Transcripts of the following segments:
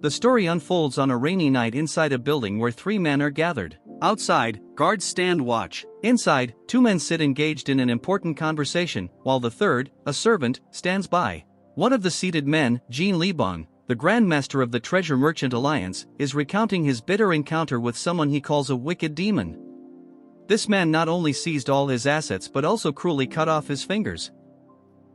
The story unfolds on a rainy night inside a building where three men are gathered. Outside, guards stand watch. Inside, two men sit engaged in an important conversation, while the third, a servant, stands by. One of the seated men, Jean Libong, the Grandmaster of the Treasure Merchant Alliance, is recounting his bitter encounter with someone he calls a wicked demon. This man not only seized all his assets but also cruelly cut off his fingers.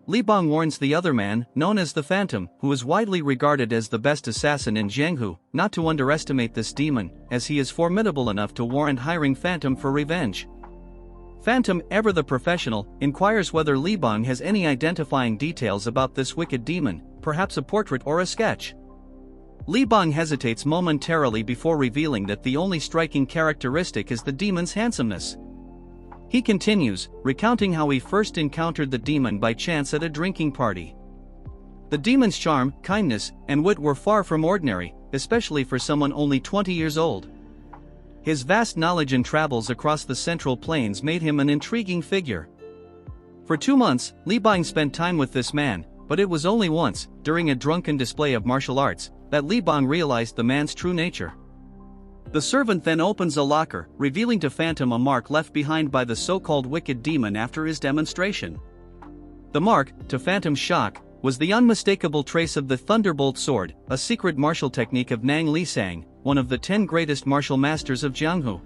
Libong warns the other man, known as the Phantom, who is widely regarded as the best assassin in Jianghu, not to underestimate this demon, as he is formidable enough to warrant hiring Phantom for revenge. Phantom, ever the professional, inquires whether Libong has any identifying details about this wicked demon, perhaps a portrait or a sketch. Libong hesitates momentarily before revealing that the only striking characteristic is the demon's handsomeness. He continues, recounting how he first encountered the demon by chance at a drinking party. The demon's charm, kindness, and wit were far from ordinary, especially for someone only 20 years old. His vast knowledge and travels across the Central Plains made him an intriguing figure. For 2 months, Libong spent time with this man, but it was only once, during a drunken display of martial arts, that Libong realized the man's true nature. The servant then opens a locker, revealing to Phantom a mark left behind by the so-called wicked demon after his demonstration. The mark, to Phantom's shock, was the unmistakable trace of the Thunderbolt Sword, a secret martial technique of Nang Lisang, one of the 10 greatest martial masters of Jianghu.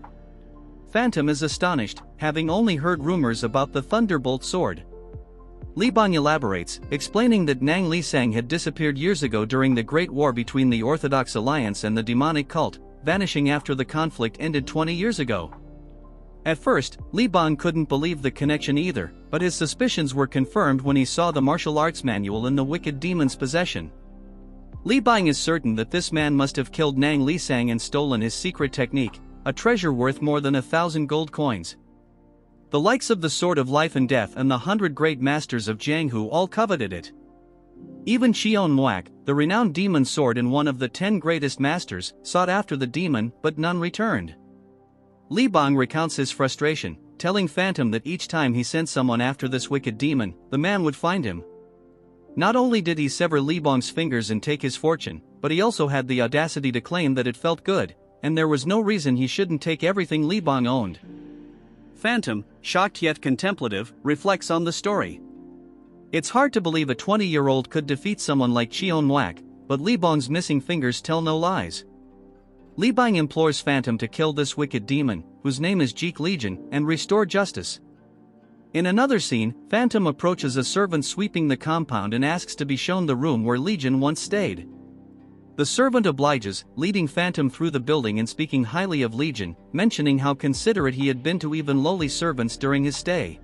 Phantom is astonished, having only heard rumors about the Thunderbolt Sword. Libong elaborates, explaining that Nang Lisang had disappeared years ago during the Great War between the Orthodox Alliance and the demonic cult, vanishing after the conflict ended 20 years ago. At first, Libong couldn't believe the connection either, but his suspicions were confirmed when he saw the martial arts manual in the wicked demon's possession. Libong is certain that this man must have killed Nang Lisang and stolen his secret technique, a treasure worth more than 1,000 gold coins. The likes of the Sword of Life and Death and the 100 Great Masters of Jianghu all coveted it. Even Xion Muak, the renowned demon sword and one of the 10 greatest masters, sought after the demon, but none returned. Libong recounts his frustration, telling Phantom that each time he sent someone after this wicked demon, the man would find him. Not only did he sever Libong's fingers and take his fortune, but he also had the audacity to claim that it felt good, and there was no reason he shouldn't take everything Libong owned. Phantom, shocked yet contemplative, reflects on the story. It's hard to believe a 20-year-old could defeat someone like Xion Muak, but Libong's missing fingers tell no lies. Libong implores Phantom to kill this wicked demon, whose name is Jeek Legion, and restore justice. In another scene, Phantom approaches a servant sweeping the compound and asks to be shown the room where Legion once stayed. The servant obliges, leading Phantom through the building and speaking highly of Legion, mentioning how considerate he had been to even lowly servants during his stay.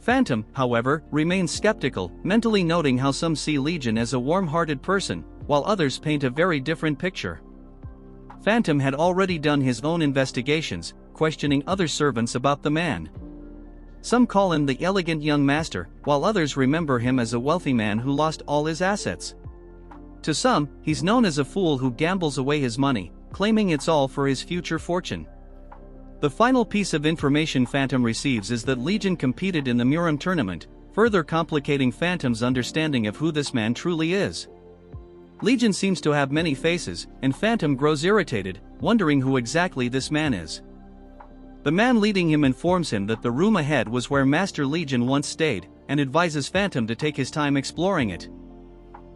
Phantom, however, remains skeptical, mentally noting how some see Legion as a warm-hearted person, while others paint a very different picture. Phantom had already done his own investigations, questioning other servants about the man. Some call him the elegant young master, while others remember him as a wealthy man who lost all his assets. To some, he's known as a fool who gambles away his money, claiming it's all for his future fortune. The final piece of information Phantom receives is that Legion competed in the Muram tournament, further complicating Phantom's understanding of who this man truly is. Legion seems to have many faces, and Phantom grows irritated, wondering who exactly this man is. The man leading him informs him that the room ahead was where Master Legion once stayed, and advises Phantom to take his time exploring it.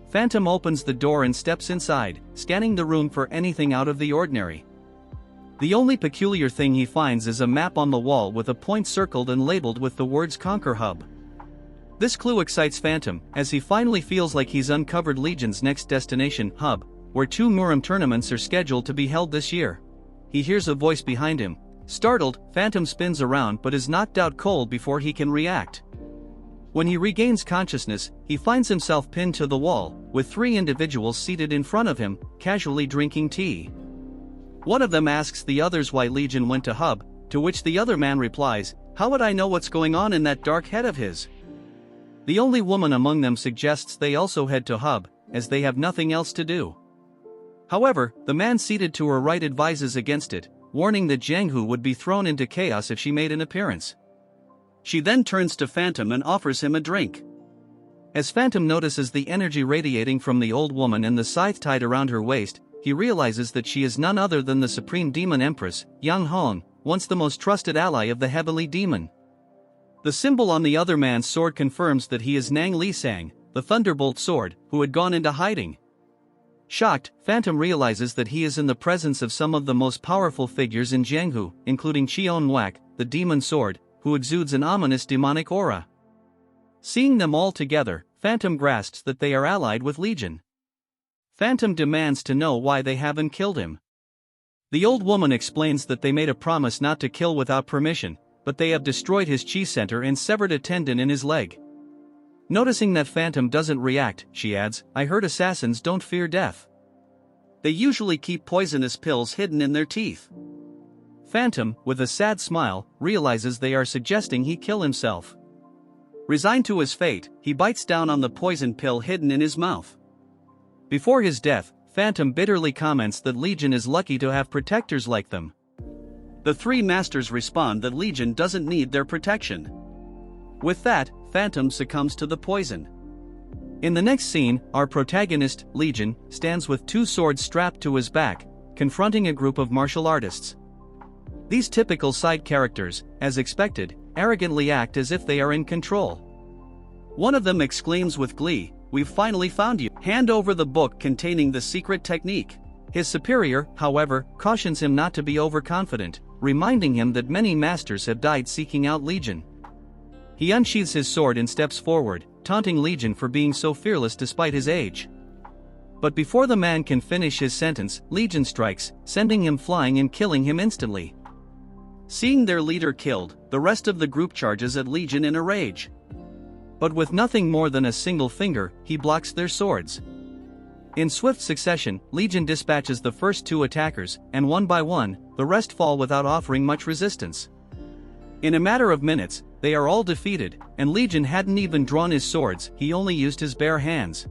Phantom opens the door and steps inside, scanning the room for anything out of the ordinary. The only peculiar thing he finds is a map on the wall with a point circled and labeled with the words Conquer Hub. This clue excites Phantom, as he finally feels like he's uncovered Legion's next destination, Hub, where 2 Muram tournaments are scheduled to be held this year. He hears a voice behind him. Startled, Phantom spins around but is knocked out cold before he can react. When he regains consciousness, he finds himself pinned to the wall, with 3 individuals seated in front of him, casually drinking tea. One of them asks the others why Legion went to Hub, to which the other man replies, "How would I know what's going on in that dark head of his?" The only woman among them suggests they also head to Hub, as they have nothing else to do. However, the man seated to her right advises against it, warning that Jianghu would be thrown into chaos if she made an appearance. She then turns to Phantom and offers him a drink. As Phantom notices the energy radiating from the old woman and the scythe tied around her waist, he realizes that she is none other than the Supreme Demon Empress, Yang Hong, once the most trusted ally of the Heavenly Demon. The symbol on the other man's sword confirms that he is Nang Li Sang, the Thunderbolt Sword, who had gone into hiding. Shocked, Phantom realizes that he is in the presence of some of the most powerful figures in Jianghu, including Qion Wak, the Demon Sword, who exudes an ominous demonic aura. Seeing them all together, Phantom grasps that they are allied with Legion. Phantom demands to know why they haven't killed him. The old woman explains that they made a promise not to kill without permission, but they have destroyed his chi center and severed a tendon in his leg. Noticing that Phantom doesn't react, she adds, "I heard assassins don't fear death. They usually keep poisonous pills hidden in their teeth." Phantom, with a sad smile, realizes they are suggesting he kill himself. Resigned to his fate, he bites down on the poison pill hidden in his mouth. Before his death, Phantom bitterly comments that Legion is lucky to have protectors like them. The three masters respond that Legion doesn't need their protection. With that, Phantom succumbs to the poison. In the next scene, our protagonist, Legion, stands with two swords strapped to his back, confronting a group of martial artists. These typical side characters, as expected, arrogantly act as if they are in control. One of them exclaims with glee, "We've finally found you. Hand over the book containing the secret technique." His superior, however, cautions him not to be overconfident, reminding him that many masters have died seeking out Legion. He unsheathes his sword and steps forward, taunting Legion for being so fearless despite his age. But before the man can finish his sentence, Legion strikes, sending him flying and killing him instantly. Seeing their leader killed, the rest of the group charges at Legion in a rage. But with nothing more than a single finger, he blocks their swords. In swift succession, Legion dispatches the first two attackers, and one by one, the rest fall without offering much resistance. In a matter of minutes, they are all defeated, and Legion hadn't even drawn his swords, he only used his bare hands.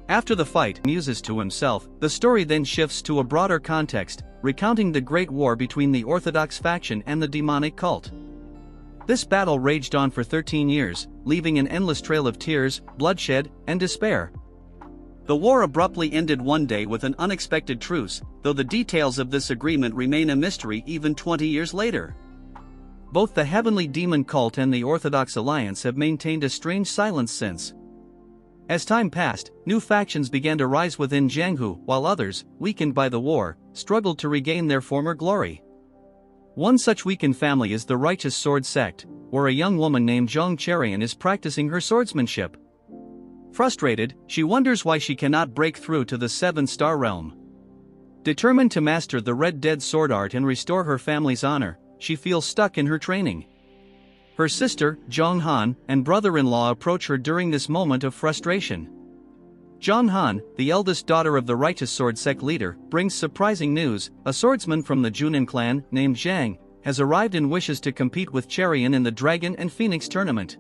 After the fight, muses to himself, the story then shifts to a broader context, recounting the Great War between the Orthodox faction and the demonic cult. This battle raged on for 13 years, leaving an endless trail of tears, bloodshed, and despair. The war abruptly ended one day with an unexpected truce, though the details of this agreement remain a mystery even 20 years later. Both the Heavenly Demon cult and the Orthodox Alliance have maintained a strange silence since. As time passed, new factions began to rise within Jianghu, while others, weakened by the war, struggled to regain their former glory. One such weakened family is the Righteous Sword sect, where a young woman named Zhang Cherian is practicing her swordsmanship. Frustrated, she wonders why she cannot break through to the 7-star realm. Determined to master the Red Dead sword art and restore her family's honor, she feels stuck in her training. Her sister, Zhang Han, and brother-in-law approach her during this moment of frustration. Zhang Han, the eldest daughter of the Righteous Sword sect leader, brings surprising news: a swordsman from the Junin clan, named Zhang, has arrived and wishes to compete with Cherian in the Dragon and Phoenix tournament.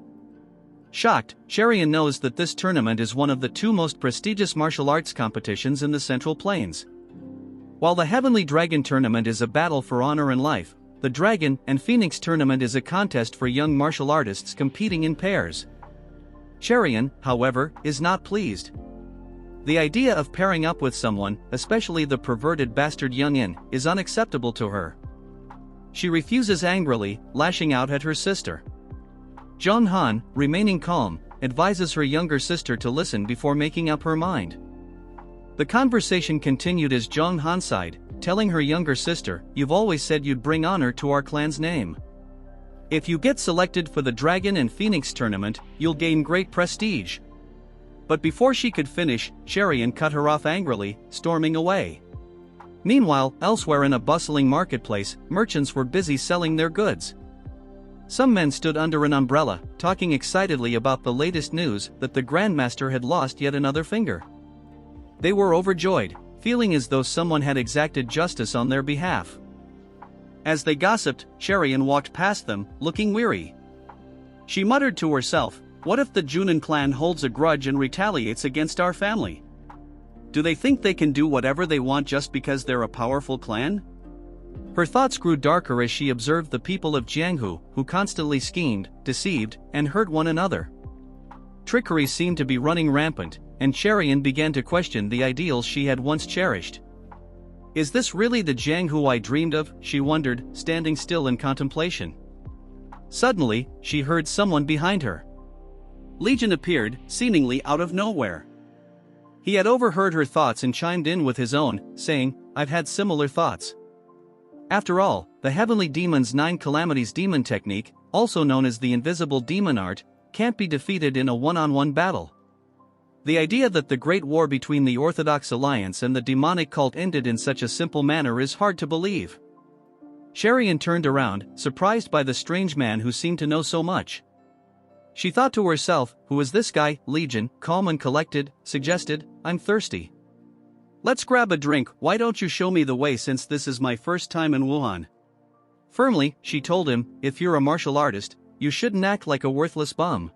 Shocked, Cherian knows that this tournament is one of the two most prestigious martial arts competitions in the Central Plains. While the Heavenly Dragon tournament is a battle for honor and life, the Dragon and Phoenix tournament is a contest for young martial artists competing in pairs. Cherian, however, is not pleased. The idea of pairing up with someone, especially the perverted bastard Young-in, is unacceptable to her. She refuses angrily, lashing out at her sister. Zhang Han, remaining calm, advises her younger sister to listen before making up her mind. The conversation continued as Zhang Han sighed, telling her younger sister, "You've always said you'd bring honor to our clan's name. If you get selected for the Dragon and Phoenix tournament, you'll gain great prestige." But before she could finish, Cherian cut her off angrily, storming away. Meanwhile, elsewhere in a bustling marketplace, merchants were busy selling their goods. Some men stood under an umbrella, talking excitedly about the latest news that the Grandmaster had lost yet another finger. They were overjoyed, feeling as though someone had exacted justice on their behalf. As they gossiped, Cherian walked past them, looking weary. She muttered to herself, "What if the Junin clan holds a grudge and retaliates against our family? Do they think they can do whatever they want just because they're a powerful clan?" Her thoughts grew darker as she observed the people of Jianghu, who constantly schemed, deceived, and hurt one another. Trickery seemed to be running rampant, and Cherian began to question the ideals she had once cherished. Is this really the Jiang who I dreamed of, she wondered, standing still in contemplation. Suddenly, she heard someone behind her. Legion appeared, seemingly out of nowhere. He had overheard her thoughts and chimed in with his own, saying, I've had similar thoughts. After all, the Heavenly Demon's 9 Calamities demon technique, also known as the Invisible Demon Art, can't be defeated in a one-on-one battle. The idea that the Great War between the Orthodox Alliance and the demonic cult ended in such a simple manner is hard to believe. Cherian turned around, surprised by the strange man who seemed to know so much. She thought to herself, who is this guy? Legion, calm and collected, suggested, I'm thirsty. Let's grab a drink, why don't you show me the way since this is my first time in Wuhan? Firmly, she told him, if you're a martial artist, you shouldn't act like a worthless bum.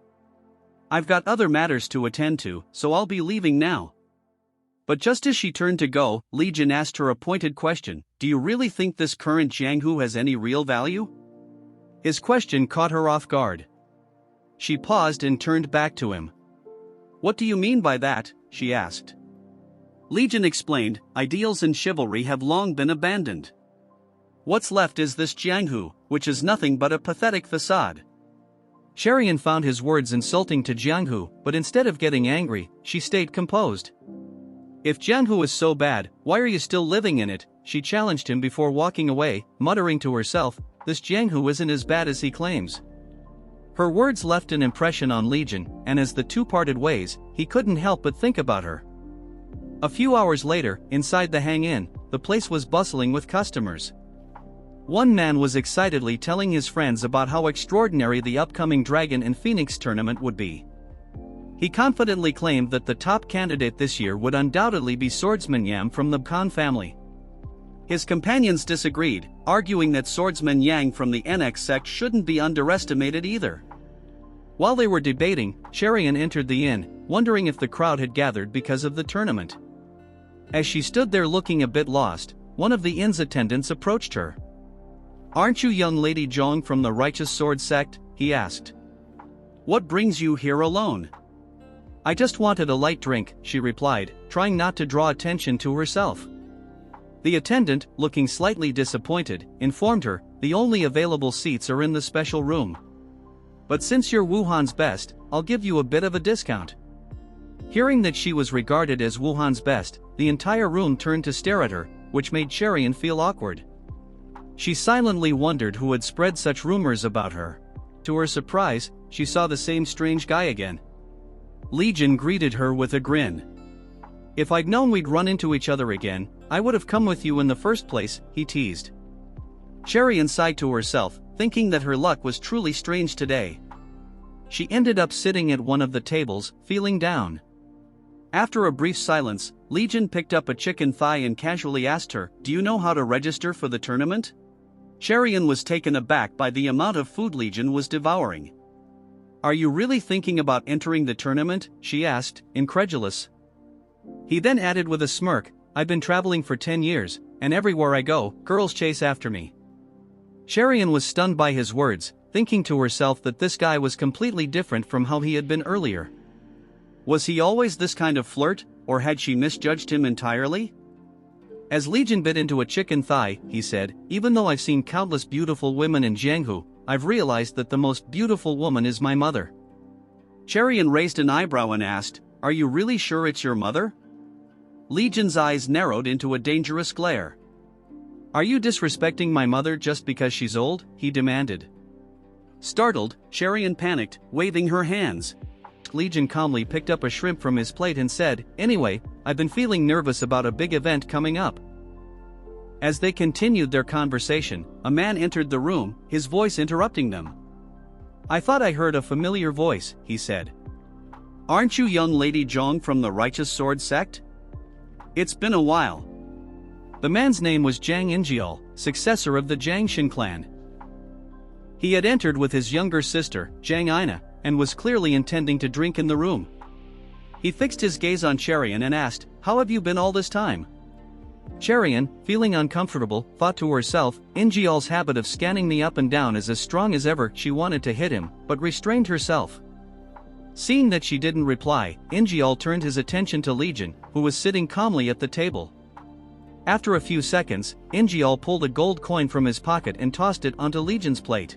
I've got other matters to attend to, so I'll be leaving now. But just as she turned to go, Legion asked her a pointed question, do you really think this current Jianghu has any real value? His question caught her off guard. She paused and turned back to him. What do you mean by that? She asked. Legion explained, ideals and chivalry have long been abandoned. What's left is this Jianghu, which is nothing but a pathetic facade. Cherian found his words insulting to Jianghu, but instead of getting angry, she stayed composed. If Jianghu is so bad, why are you still living in it? She challenged him before walking away, muttering to herself, this Jianghu isn't as bad as he claims. Her words left an impression on Legion, and as the two parted ways, he couldn't help but think about her. A few hours later, inside the Hang Inn, the place was bustling with customers. One man was excitedly telling his friends about how extraordinary the upcoming Dragon and Phoenix tournament would be. He confidently claimed that the top candidate this year would undoubtedly be Swordsman Yang from the Khan family. His companions disagreed, arguing that Swordsman Yang from the NX sect shouldn't be underestimated either. While they were debating, Cherian entered the inn, wondering if the crowd had gathered because of the tournament. As she stood there looking a bit lost, one of the inn's attendants approached her. Aren't you young Lady Zhong from the Righteous Sword sect? He asked. What brings you here alone? I just wanted a light drink, she replied, trying not to draw attention to herself. The attendant, looking slightly disappointed, informed her, the only available seats are in the special room. But since you're Wuhan's best, I'll give you a bit of a discount. Hearing that she was regarded as Wuhan's best, the entire room turned to stare at her, which made Cherian feel awkward. She silently wondered who had spread such rumors about her. To her surprise, she saw the same strange guy again. Legion greeted her with a grin. If I'd known we'd run into each other again, I would have come with you in the first place, he teased. Cherian sighed to herself, thinking that her luck was truly strange today. She ended up sitting at one of the tables, feeling down. After a brief silence, Legion picked up a chicken thigh and casually asked her, do you know how to register for the tournament? Cherian was taken aback by the amount of food Legion was devouring. Are you really thinking about entering the tournament? She asked, incredulous. He then added with a smirk, I've been traveling for 10 years, and everywhere I go, girls chase after me. Cherian was stunned by his words, thinking to herself that this guy was completely different from how he had been earlier. Was he always this kind of flirt, or had she misjudged him entirely? As Legion bit into a chicken thigh, he said, even though I've seen countless beautiful women in Jianghu, I've realized that the most beautiful woman is my mother. Cherian raised an eyebrow and asked, are you really sure it's your mother? Legion's eyes narrowed into a dangerous glare. Are you disrespecting my mother just because she's old? He demanded. Startled, Cherian panicked, waving her hands. Legion calmly picked up a shrimp from his plate and said, anyway, I've been feeling nervous about a big event coming up. As they continued their conversation, a man entered the room, his voice interrupting them. I thought I heard a familiar voice, he said. Aren't you young Lady Zhong from the Righteous Sword sect? It's been a while. The man's name was Zhang Injial, successor of the Jiangshan clan. He had entered with his younger sister, Zhang Ina, and was clearly intending to drink in the room. He fixed his gaze on Cherian and asked, how have you been all this time? Cherian, feeling uncomfortable, thought to herself, Injial's habit of scanning me up and down is as strong as ever. She wanted to hit him, but restrained herself. Seeing that she didn't reply, Ingeol turned his attention to Legion, who was sitting calmly at the table. After a few seconds, Ingeol pulled a gold coin from his pocket and tossed it onto Legion's plate.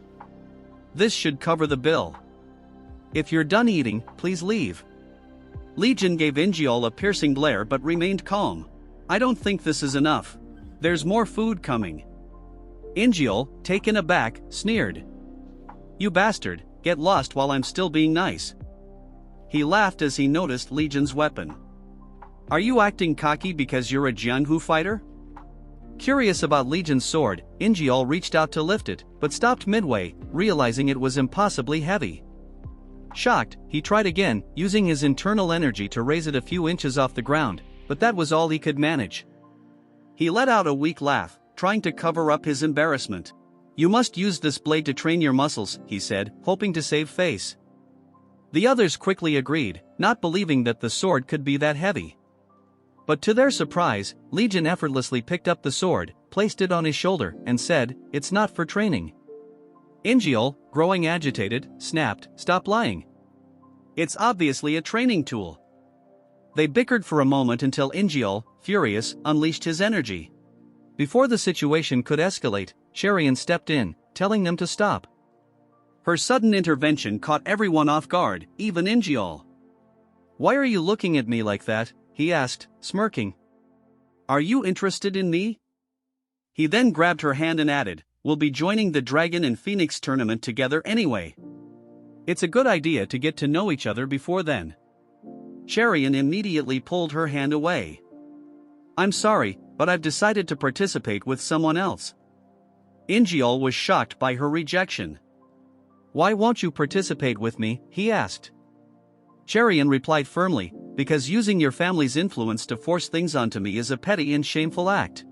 "This should cover the bill. If you're done eating, please leave." Legion gave Ingeol a piercing glare but remained calm. "I don't think this is enough. There's more food coming." Ingeol, taken aback, sneered. "You bastard, get lost while I'm still being nice." He laughed as he noticed Legion's weapon. "Are you acting cocky because you're a Jianghu fighter?" Curious about Legion's sword, Ingeol reached out to lift it, but stopped midway, realizing it was impossibly heavy. Shocked, he tried again, using his internal energy to raise it a few inches off the ground, but that was all he could manage. He let out a weak laugh, trying to cover up his embarrassment. "You must use this blade to train your muscles," he said, hoping to save face. The others quickly agreed, not believing that the sword could be that heavy. But to their surprise, Legion effortlessly picked up the sword, placed it on his shoulder, and said, "It's not for training." Ingeol, growing agitated, snapped, "Stop lying. It's obviously a training tool." They bickered for a moment until Ingeol, furious, unleashed his energy. Before the situation could escalate, Cherian stepped in, telling them to stop. Her sudden intervention caught everyone off guard, even Ingeol. "Why are you looking at me like that?" he asked, smirking. "Are you interested in me?" He then grabbed her hand and added, "We'll be joining the Dragon and Phoenix tournament together anyway. It's a good idea to get to know each other before then." Cherian immediately pulled her hand away. "I'm sorry, but I've decided to participate with someone else." Ingeol was shocked by her rejection. "Why won't you participate with me?" he asked. Cherian replied firmly, "Because using your family's influence to force things onto me is a petty and shameful act."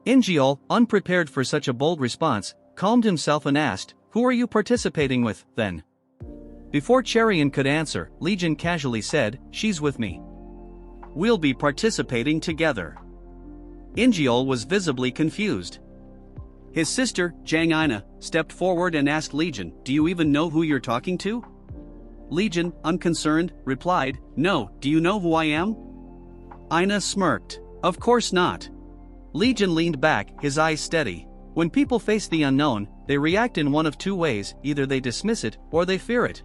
Ingeol, unprepared for such a bold response, calmed himself and asked, "Who are you participating with, then?" Before Cherian could answer, Legion casually said, "She's with me. We'll be participating together." Ingeol was visibly confused. His sister, Jiang Ina, stepped forward and asked Legion, "Do you even know who you're talking to?" Legion, unconcerned, replied, "No, do you know who I am?" Ina smirked. "Of course not." Legion leaned back, his eyes steady. When people face the unknown, they react in one of two ways: either they dismiss it, or they fear it.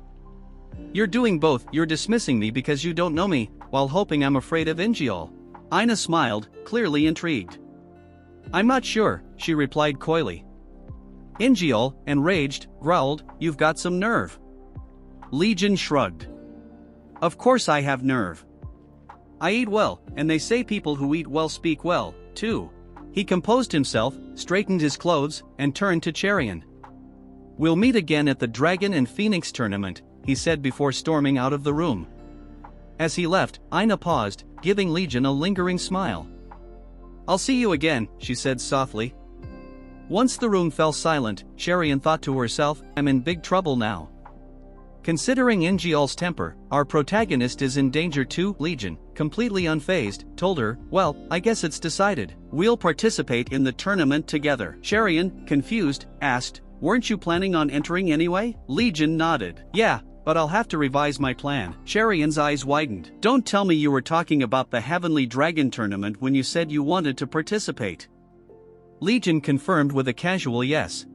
"You're doing both. You're dismissing me because you don't know me, while hoping I'm afraid of Ingeol." Ina smiled, clearly intrigued. "I'm not sure," she replied coyly. Ingeol, enraged, growled, "You've got some nerve." Legion shrugged. "Of course I have nerve. I eat well, and they say people who eat well speak well, too." He composed himself, straightened his clothes, and turned to Cherian. "We'll meet again at the Dragon and Phoenix tournament," he said before storming out of the room. As he left, Ina paused, giving Legion a lingering smile. "I'll see you again," she said softly. Once the room fell silent, Cherian thought to herself, "I'm in big trouble now." Considering Ingeol's temper, our protagonist is in danger too. Legion, completely unfazed, told her, "Well, I guess it's decided. We'll participate in the tournament together." Cherian, confused, asked, "Weren't you planning on entering anyway?" Legion nodded. "Yeah, but I'll have to revise my plan." Cherian's eyes widened. "Don't tell me you were talking about the Heavenly Dragon tournament when you said you wanted to participate." Legion confirmed with a casual yes.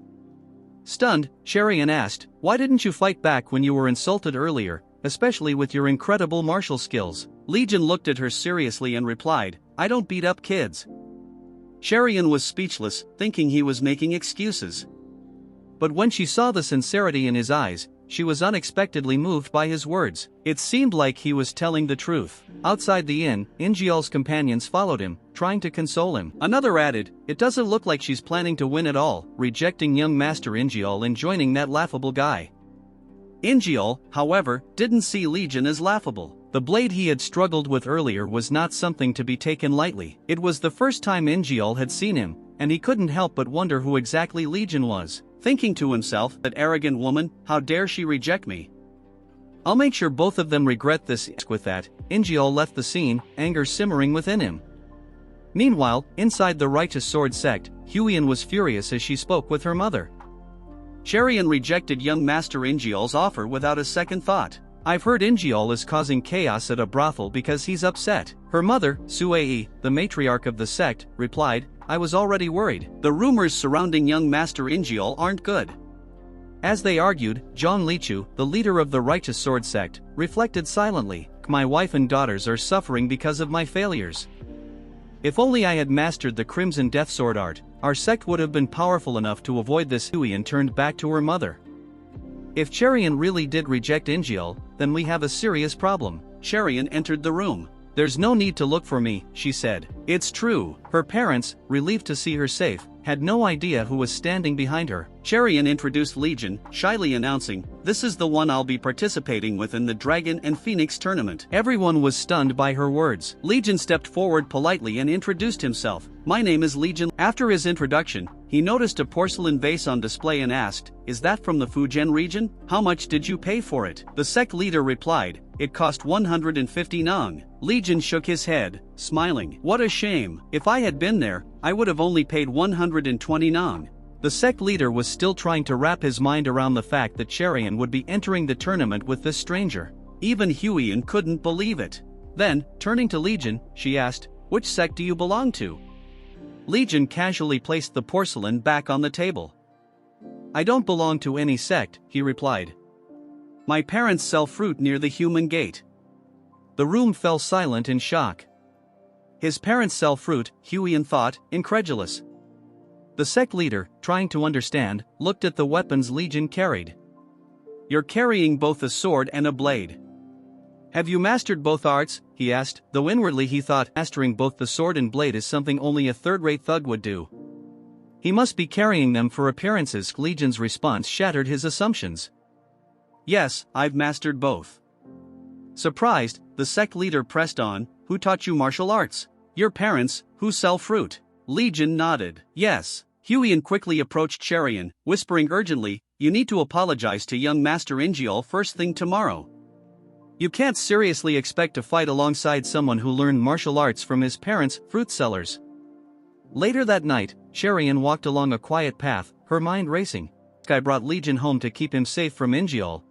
Stunned, Cherian asked, "Why didn't you fight back when you were insulted earlier, especially with your incredible martial skills?" Legion looked at her seriously and replied, "I don't beat up kids." Cherian was speechless, thinking he was making excuses. But when she saw the sincerity in his eyes, she was unexpectedly moved by his words. It seemed like he was telling the truth. Outside the inn, Ingeol's companions followed him, trying to console him. Another added, "It doesn't look like she's planning to win at all," rejecting young Master Ingeol and joining that laughable guy. Ingeol, however, didn't see Legion as laughable. The blade he had struggled with earlier was not something to be taken lightly. It was the first time Ingeol had seen him, and he couldn't help but wonder who exactly Legion was. Thinking to himself, "That arrogant woman, how dare she reject me? I'll make sure both of them regret this." With that, Ingeol left the scene, anger simmering within him. Meanwhile, inside the Righteous Sword sect, Huion was furious as she spoke with her mother. Cherian rejected young Master Ingeol's offer without a second thought. I've heard Ingeol is causing chaos at a brothel because he's upset. Her mother, Suei, the matriarch of the sect, replied, I was already worried. The rumors surrounding young Master Ingeol aren't good. As they argued, Zhang Lichu, the leader of the righteous sword sect, reflected silently, my wife and daughters are suffering because of my failures. If only I had mastered the Crimson Death Sword art, our sect would have been powerful enough to avoid this. Huiyan turned back to her mother. If Cherian really did reject Ingeol, then we have a serious problem. Cherian entered the room. There's no need to look for me, she said. It's true. Her parents, relieved to see her safe, had no idea who was standing behind her. Cherian introduced Legion, shyly announcing, this is the one I'll be participating with in the Dragon and Phoenix tournament. Everyone was stunned by her words. Legion stepped forward politely and introduced himself. My name is Legion. After his introduction, he noticed a porcelain vase on display and asked, is that from the Fujian region? How much did you pay for it? The sect leader replied, it cost 150 nang. Legion shook his head, smiling. What a shame. If I had been there, I would have only paid 120 nang. The sect leader was still trying to wrap his mind around the fact that Cherian would be entering the tournament with this stranger. Even Huiyan couldn't believe it. Then, turning to Legion, she asked, which sect do you belong to? Legion casually placed the porcelain back on the table. I don't belong to any sect, he replied. My parents sell fruit near the human gate. The room fell silent in shock. His parents sell fruit, Huiyan thought, incredulous. The sect leader, trying to understand, looked at the weapons Legion carried. You're carrying both a sword and a blade. Have you mastered both arts? He asked, though inwardly he thought mastering both the sword and blade is something only a third-rate thug would do. He must be carrying them for appearances. Legion's response shattered his assumptions. Yes, I've mastered both. Surprised, the sect leader pressed on, who taught you martial arts? Your parents, who sell fruit. Legion nodded. Yes. Huiyan quickly approached Cherian, whispering urgently, you need to apologize to young Master Ingeol first thing tomorrow. You can't seriously expect to fight alongside someone who learned martial arts from his parents, fruit sellers. Later that night, Cherian walked along a quiet path, her mind racing. I brought Legion home to keep him safe from Ingeol.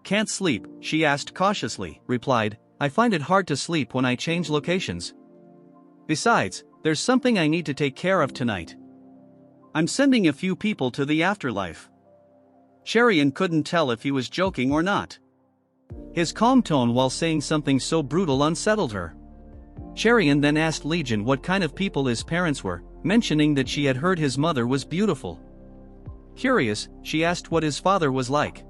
Can't sleep, she asked cautiously. Replied, I find it hard to sleep when I change locations. Besides, there's something I need to take care of tonight. I'm sending a few people to the afterlife. Cherian couldn't tell if he was joking or not. His calm tone while saying something so brutal unsettled her. Cherian then asked Legion what kind of people his parents were, mentioning that she had heard his mother was beautiful. Curious, she asked what his father was like.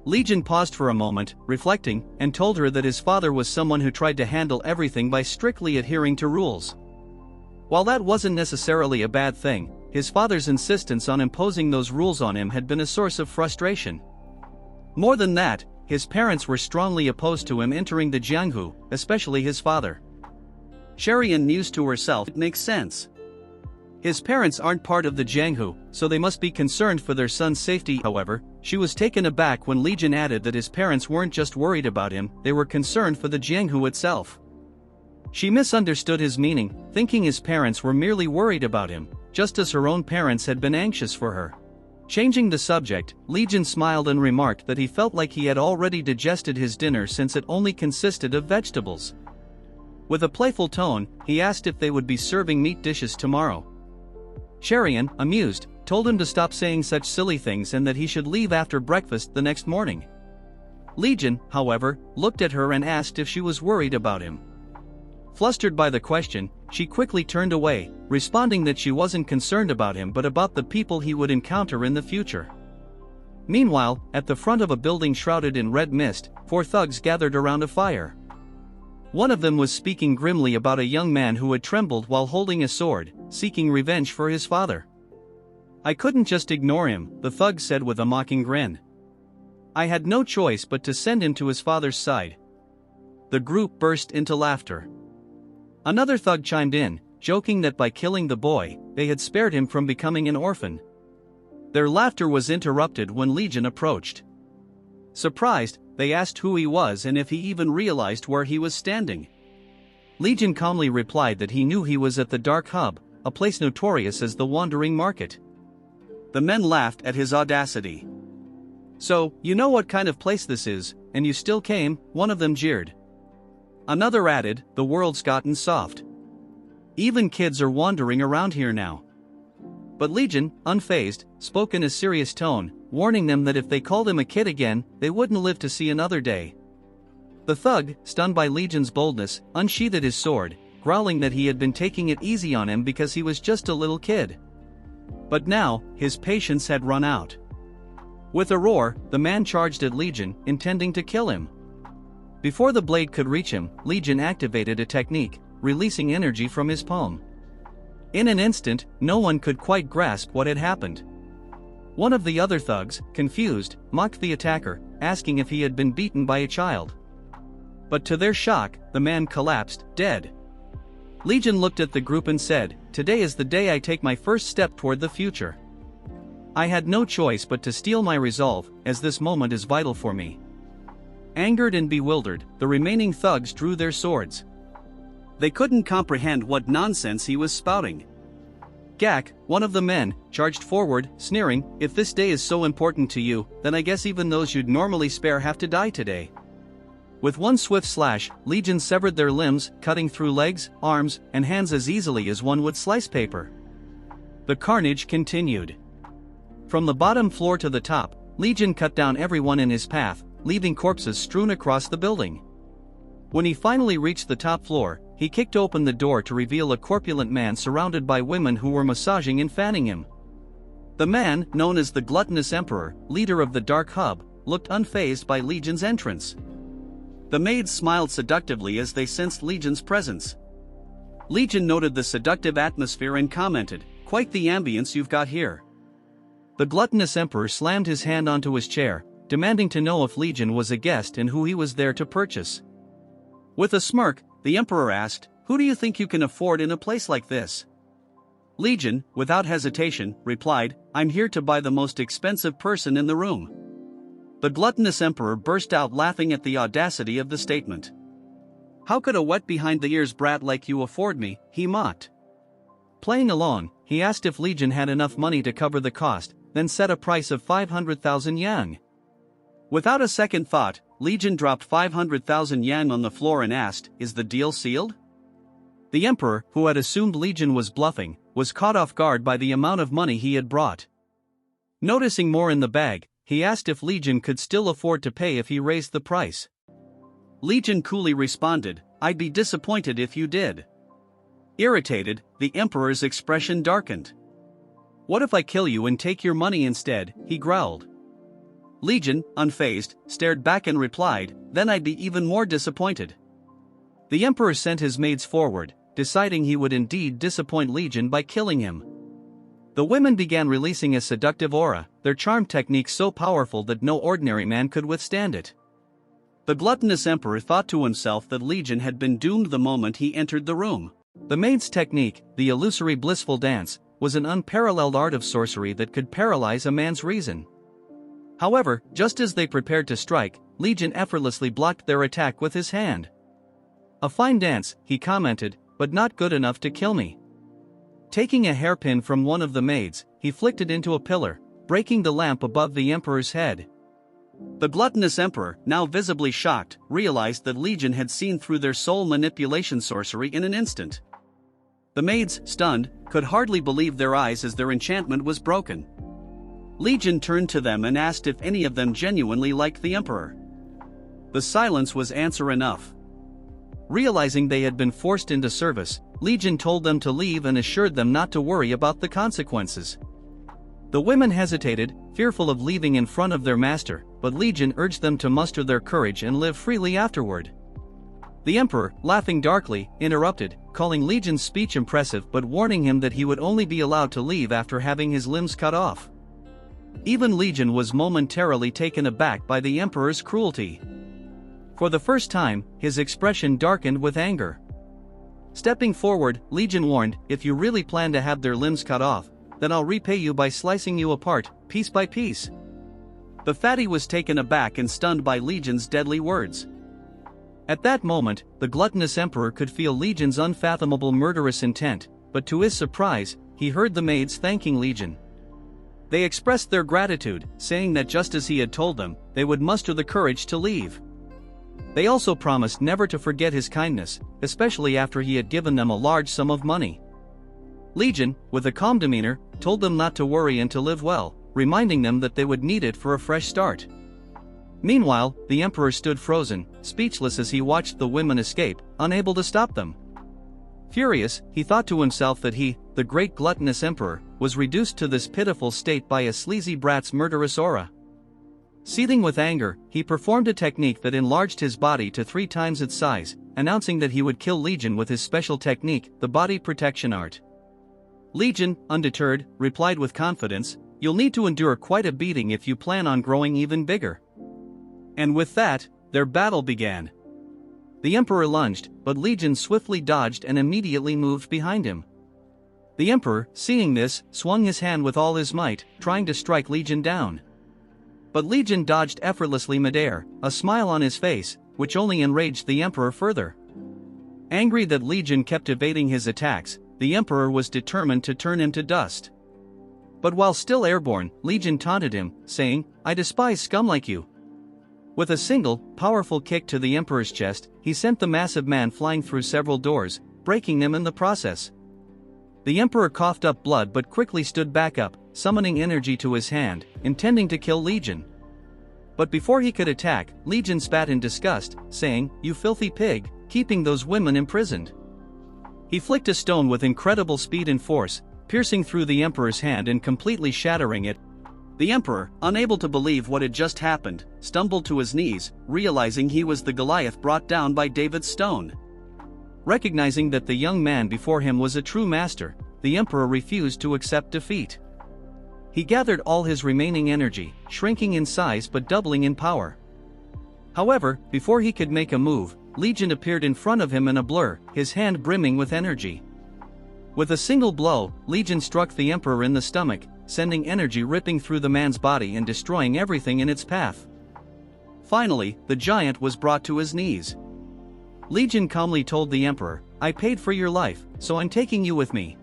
Legion paused for a moment, reflecting, and told her that his father was someone who tried to handle everything by strictly adhering to rules. While that wasn't necessarily a bad thing, his father's insistence on imposing those rules on him had been a source of frustration. More than that, his parents were strongly opposed to him entering the Jianghu, especially his father. Cherian mused to herself, it makes sense. His parents aren't part of the Jianghu, so they must be concerned for their son's safety. However, she was taken aback when Legion added that his parents weren't just worried about him, they were concerned for the Jianghu itself. She misunderstood his meaning, thinking his parents were merely worried about him, just as her own parents had been anxious for her. Changing the subject, Legion smiled and remarked that he felt like he had already digested his dinner since it only consisted of vegetables. With a playful tone, he asked if they would be serving meat dishes tomorrow. Cherian, amused, told him to stop saying such silly things and that he should leave after breakfast the next morning. Legion, however, looked at her and asked if she was worried about him. Flustered by the question, she quickly turned away, responding that she wasn't concerned about him but about the people he would encounter in the future. Meanwhile, at the front of a building shrouded in red mist, 4 thugs gathered around a fire. One of them was speaking grimly about a young man who had trembled while holding a sword, seeking revenge for his father. I couldn't just ignore him, the thug said with a mocking grin. I had no choice but to send him to his father's side. The group burst into laughter. Another thug chimed in, joking that by killing the boy, they had spared him from becoming an orphan. Their laughter was interrupted when Legion approached. Surprised, they asked who he was and if he even realized where he was standing. Legion calmly replied that he knew he was at the Dark Hub, a place notorious as the Wandering Market. The men laughed at his audacity. So, you know what kind of place this is, and you still came," one of them jeered. Another added, "The world's gotten soft. Even kids are wandering around here now." But Legion, unfazed, spoke in a serious tone, warning them that if they called him a kid again, they wouldn't live to see another day. The thug, stunned by Legion's boldness, unsheathed his sword, growling that he had been taking it easy on him because he was just a little kid. But now, his patience had run out. With a roar, the man charged at Legion, intending to kill him. Before the blade could reach him, Legion activated a technique, releasing energy from his palm. In an instant, no one could quite grasp what had happened. One of the other thugs, confused, mocked the attacker, asking if he had been beaten by a child. But to their shock, the man collapsed, dead. Legion looked at the group and said, "Today is the day I take my first step toward the future. I had no choice but to steel my resolve, as this moment is vital for me." Angered and bewildered, the remaining thugs drew their swords. They couldn't comprehend what nonsense he was spouting. Gak, one of the men, charged forward, sneering, "If this day is so important to you, then I guess even those you'd normally spare have to die today." With one swift slash, Legion severed their limbs, cutting through legs, arms, and hands as easily as one would slice paper. The carnage continued. From the bottom floor to the top, Legion cut down everyone in his path, leaving corpses strewn across the building. When he finally reached the top floor, he kicked open the door to reveal a corpulent man surrounded by women who were massaging and fanning him. The man, known as the Gluttonous Emperor, leader of the Dark Hub, looked unfazed by Legion's entrance. The maids smiled seductively as they sensed Legion's presence. Legion noted the seductive atmosphere and commented, "Quite the ambience you've got here." The Gluttonous Emperor slammed his hand onto his chair, demanding to know if Legion was a guest and who he was there to purchase. With a smirk, the Emperor asked, "Who do you think you can afford in a place like this?" Legion, without hesitation, replied, "I'm here to buy the most expensive person in the room." The Gluttonous Emperor burst out laughing at the audacity of the statement. "How could a wet-behind-the-ears brat like you afford me?" he mocked. Playing along, he asked if Legion had enough money to cover the cost, then set a price of 500,000 yang. Without a second thought, Legion dropped 500,000 yang on the floor and asked, "Is the deal sealed?" The Emperor, who had assumed Legion was bluffing, was caught off guard by the amount of money he had brought. Noticing more in the bag, he asked if Legion could still afford to pay if he raised the price. Legion coolly responded, "I'd be disappointed if you did." Irritated, the Emperor's expression darkened. "What if I kill you and take your money instead?" he growled. Legion, unfazed, stared back and replied, "Then I'd be even more disappointed." The Emperor sent his maids forward, deciding he would indeed disappoint Legion by killing him. The women began releasing a seductive aura, their charm technique so powerful that no ordinary man could withstand it. The Gluttonous Emperor thought to himself that Legion had been doomed the moment he entered the room. The maid's technique, the illusory blissful dance, was an unparalleled art of sorcery that could paralyze a man's reason. However, just as they prepared to strike, Legion effortlessly blocked their attack with his hand. "A fine dance," he commented, "but not good enough to kill me." Taking a hairpin from one of the maids, he flicked it into a pillar, breaking the lamp above the Emperor's head. The Gluttonous Emperor, now visibly shocked, realized that Legion had seen through their soul manipulation sorcery in an instant. The maids, stunned, could hardly believe their eyes as their enchantment was broken. Legion turned to them and asked if any of them genuinely liked the Emperor. The silence was answer enough. Realizing they had been forced into service, Legion told them to leave and assured them not to worry about the consequences. The women hesitated, fearful of leaving in front of their master, but Legion urged them to muster their courage and live freely afterward. The Emperor, laughing darkly, interrupted, calling Legion's speech impressive but warning him that he would only be allowed to leave after having his limbs cut off. Even Legion was momentarily taken aback by the Emperor's cruelty. For the first time, his expression darkened with anger. Stepping forward, Legion warned, "If you really plan to have their limbs cut off, then I'll repay you by slicing you apart, piece by piece." The fatty was taken aback and stunned by Legion's deadly words. At that moment, the Gluttonous Emperor could feel Legion's unfathomable murderous intent, but to his surprise, he heard the maids thanking Legion. They expressed their gratitude, saying that just as he had told them, they would muster the courage to leave. They also promised never to forget his kindness, especially after he had given them a large sum of money. Legion, with a calm demeanor, told them not to worry and to live well, reminding them that they would need it for a fresh start. Meanwhile, the emperor stood frozen, speechless as he watched the women escape, unable to stop them. Furious, he thought to himself that he, the great gluttonous emperor, was reduced to this pitiful state by a sleazy brat's murderous aura. Seething with anger, he performed a technique that enlarged his body to 3 times its size, announcing that he would kill Legion with his special technique, the body protection art. Legion, undeterred, replied with confidence, "You'll need to endure quite a beating if you plan on growing even bigger." And with that, their battle began. The emperor lunged, but Legion swiftly dodged and immediately moved behind him. The emperor, seeing this, swung his hand with all his might, trying to strike Legion down. But Legion dodged effortlessly midair, a smile on his face, which only enraged the emperor further. Angry that Legion kept evading his attacks, the emperor was determined to turn him to dust. But while still airborne, Legion taunted him, saying, "I despise scum like you." With a single, powerful kick to the emperor's chest, he sent the massive man flying through several doors, breaking them in the process. The emperor coughed up blood but quickly stood back up, summoning energy to his hand, intending to kill Legion. But before he could attack, Legion spat in disgust, saying, "You filthy pig, keeping those women imprisoned." He flicked a stone with incredible speed and force, piercing through the emperor's hand and completely shattering it. The emperor, unable to believe what had just happened, stumbled to his knees, realizing he was the Goliath brought down by David's stone. Recognizing that the young man before him was a true master, the emperor refused to accept defeat. He gathered all his remaining energy, shrinking in size but doubling in power. However, before he could make a move, Legion appeared in front of him in a blur, his hand brimming with energy. With a single blow, Legion struck the emperor in the stomach, sending energy ripping through the man's body and destroying everything in its path. Finally, the giant was brought to his knees. Legion calmly told the emperor, "I paid for your life, so I'm taking you with me."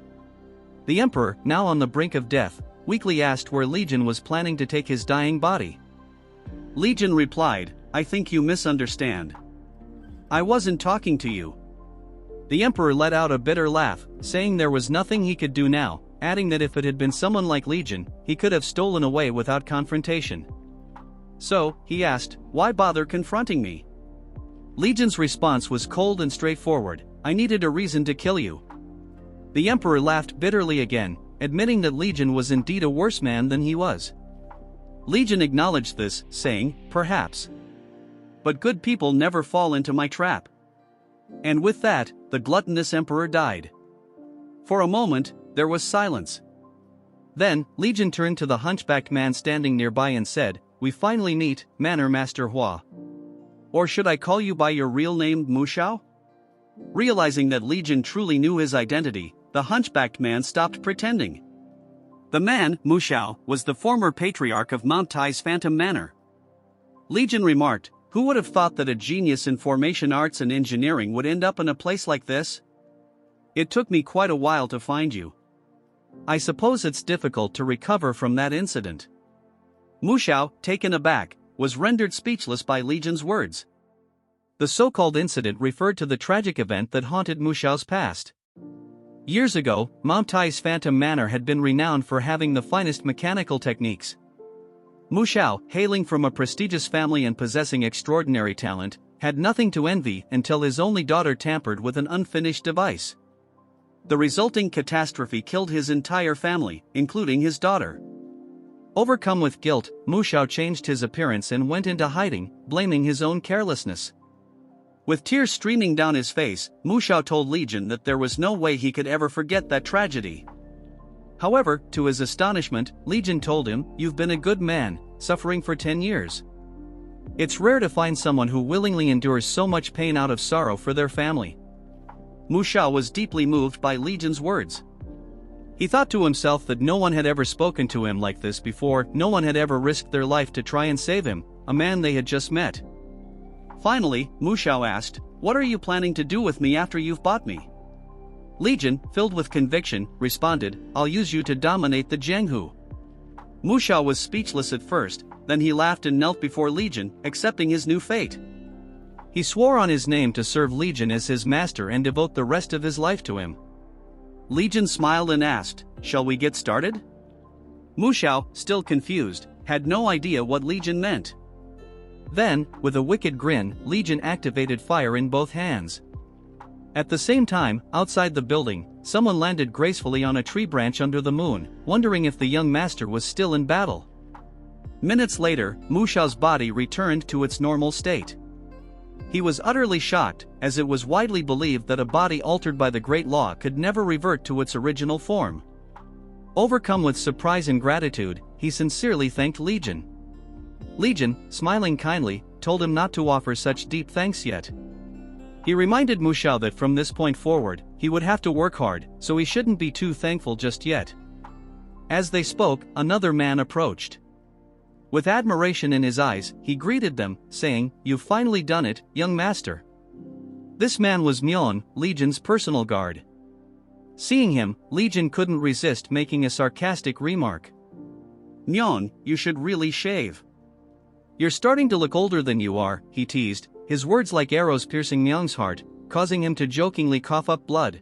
The emperor, now on the brink of death, weakly asked where Legion was planning to take his dying body. Legion replied, "I think you misunderstand. I wasn't talking to you." The emperor let out a bitter laugh, saying there was nothing he could do now, adding that if it had been someone like Legion, he could have stolen away without confrontation. So, he asked, "Why bother confronting me?" Legion's response was cold and straightforward, "I needed a reason to kill you." The emperor laughed bitterly again, admitting that Legion was indeed a worse man than he was. Legion acknowledged this, saying, "Perhaps. But good people never fall into my trap." And with that, the gluttonous emperor died. For a moment, there was silence. Then, Legion turned to the hunchbacked man standing nearby and said, "We finally meet, Manor Master Hua. Or should I call you by your real name, Mushao?" Realizing that Legion truly knew his identity, the hunchbacked man stopped pretending. The man, Mushao, was the former patriarch of Mount Tai's Phantom Manor. Legion remarked, "Who would have thought that a genius in formation arts and engineering would end up in a place like this? It took me quite a while to find you. I suppose it's difficult to recover from that incident." Mushao, taken aback, was rendered speechless by Legion's words. The so-called incident referred to the tragic event that haunted Mushao's past. Years ago, Mount Tai's Phantom Manor had been renowned for having the finest mechanical techniques. Mushao, hailing from a prestigious family and possessing extraordinary talent, had nothing to envy until his only daughter tampered with an unfinished device. The resulting catastrophe killed his entire family, including his daughter. Overcome with guilt, Mushao changed his appearance and went into hiding, blaming his own carelessness. With tears streaming down his face, Mushao told Legion that there was no way he could ever forget that tragedy. However, to his astonishment, Legion told him, "You've been a good man, suffering for 10 years. It's rare to find someone who willingly endures so much pain out of sorrow for their family." Mushao was deeply moved by Legion's words. He thought to himself that no one had ever spoken to him like this before, no one had ever risked their life to try and save him, a man they had just met. Finally, Mushao asked, "What are you planning to do with me after you've bought me?" Legion, filled with conviction, responded, "I'll use you to dominate the Jianghu." Mushao was speechless at first, then he laughed and knelt before Legion, accepting his new fate. He swore on his name to serve Legion as his master and devote the rest of his life to him. Legion smiled and asked, "Shall we get started?" Mu Xiao, still confused, had no idea what Legion meant. Then, with a wicked grin, Legion activated fire in both hands. At the same time, outside the building, someone landed gracefully on a tree branch under the moon, wondering if the young master was still in battle. Minutes later, Mu Xiao's body returned to its normal state. He was utterly shocked, as it was widely believed that a body altered by the Great Law could never revert to its original form. Overcome with surprise and gratitude, he sincerely thanked Legion. Legion, smiling kindly, told him not to offer such deep thanks yet. He reminded Mu Xiao that from this point forward, he would have to work hard, so he shouldn't be too thankful just yet. As they spoke, another man approached. With admiration in his eyes, he greeted them, saying, "You've finally done it, young master." This man was Mion, Legion's personal guard. Seeing him, Legion couldn't resist making a sarcastic remark. "Mion, you should really shave. You're starting to look older than you are," he teased, his words like arrows piercing Myong's heart, causing him to jokingly cough up blood.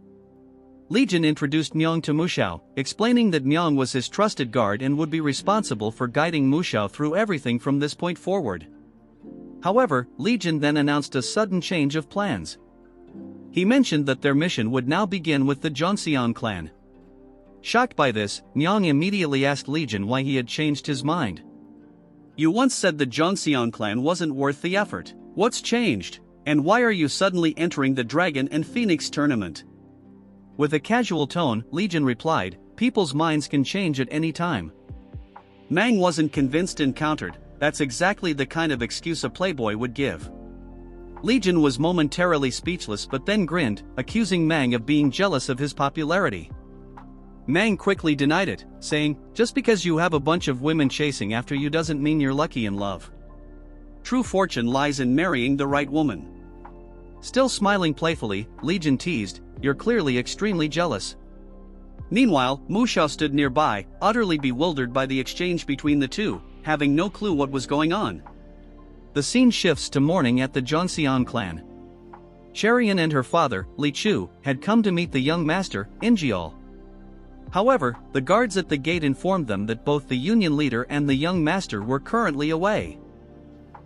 Legion introduced Myong to Mu Xiao, explaining that Myong was his trusted guard and would be responsible for guiding Mu Xiao through everything from this point forward. However, Legion then announced a sudden change of plans. He mentioned that their mission would now begin with the Zhongxiang clan. Shocked by this, Myong immediately asked Legion why he had changed his mind. "You once said the Zhongxiang clan wasn't worth the effort. What's changed? And why are you suddenly entering the Dragon and Phoenix tournament?" With a casual tone, Legion replied, "People's minds can change at any time." Mang wasn't convinced and countered, "That's exactly the kind of excuse a playboy would give." Legion was momentarily speechless but then grinned, accusing Mang of being jealous of his popularity. Mang quickly denied it, saying, "Just because you have a bunch of women chasing after you doesn't mean you're lucky in love. True fortune lies in marrying the right woman." Still smiling playfully, Legion teased, "You're clearly extremely jealous." Meanwhile, Mu Xiao stood nearby, utterly bewildered by the exchange between the two, having no clue what was going on. The scene shifts to morning at the Zhongxiang clan. Cherian and her father, Li Chu, had come to meet the young master, Injial. However, the guards at the gate informed them that both the union leader and the young master were currently away.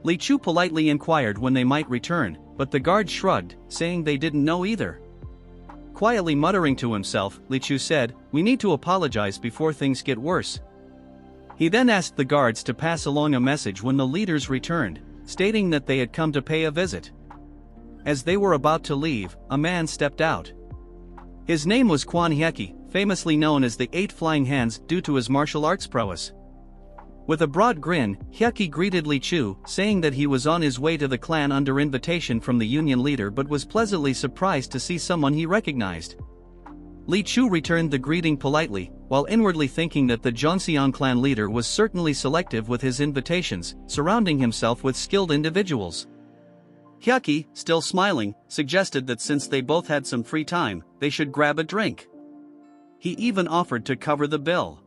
Li Chu politely inquired when they might return, but the guard shrugged, saying they didn't know either. Quietly muttering to himself, Li Chu said, "We need to apologize before things get worse." He then asked the guards to pass along a message when the leaders returned, stating that they had come to pay a visit. As they were about to leave, a man stepped out. His name was Quan Hyeki, famously known as the Eight Flying Hands due to his martial arts prowess. With a broad grin, Hyeki greeted Li Chu, saying that he was on his way to the clan under invitation from the union leader but was pleasantly surprised to see someone he recognized. Li Chu returned the greeting politely, while inwardly thinking that the Zhongxiang clan leader was certainly selective with his invitations, surrounding himself with skilled individuals. Hyeki, still smiling, suggested that since they both had some free time, they should grab a drink. He even offered to cover the bill.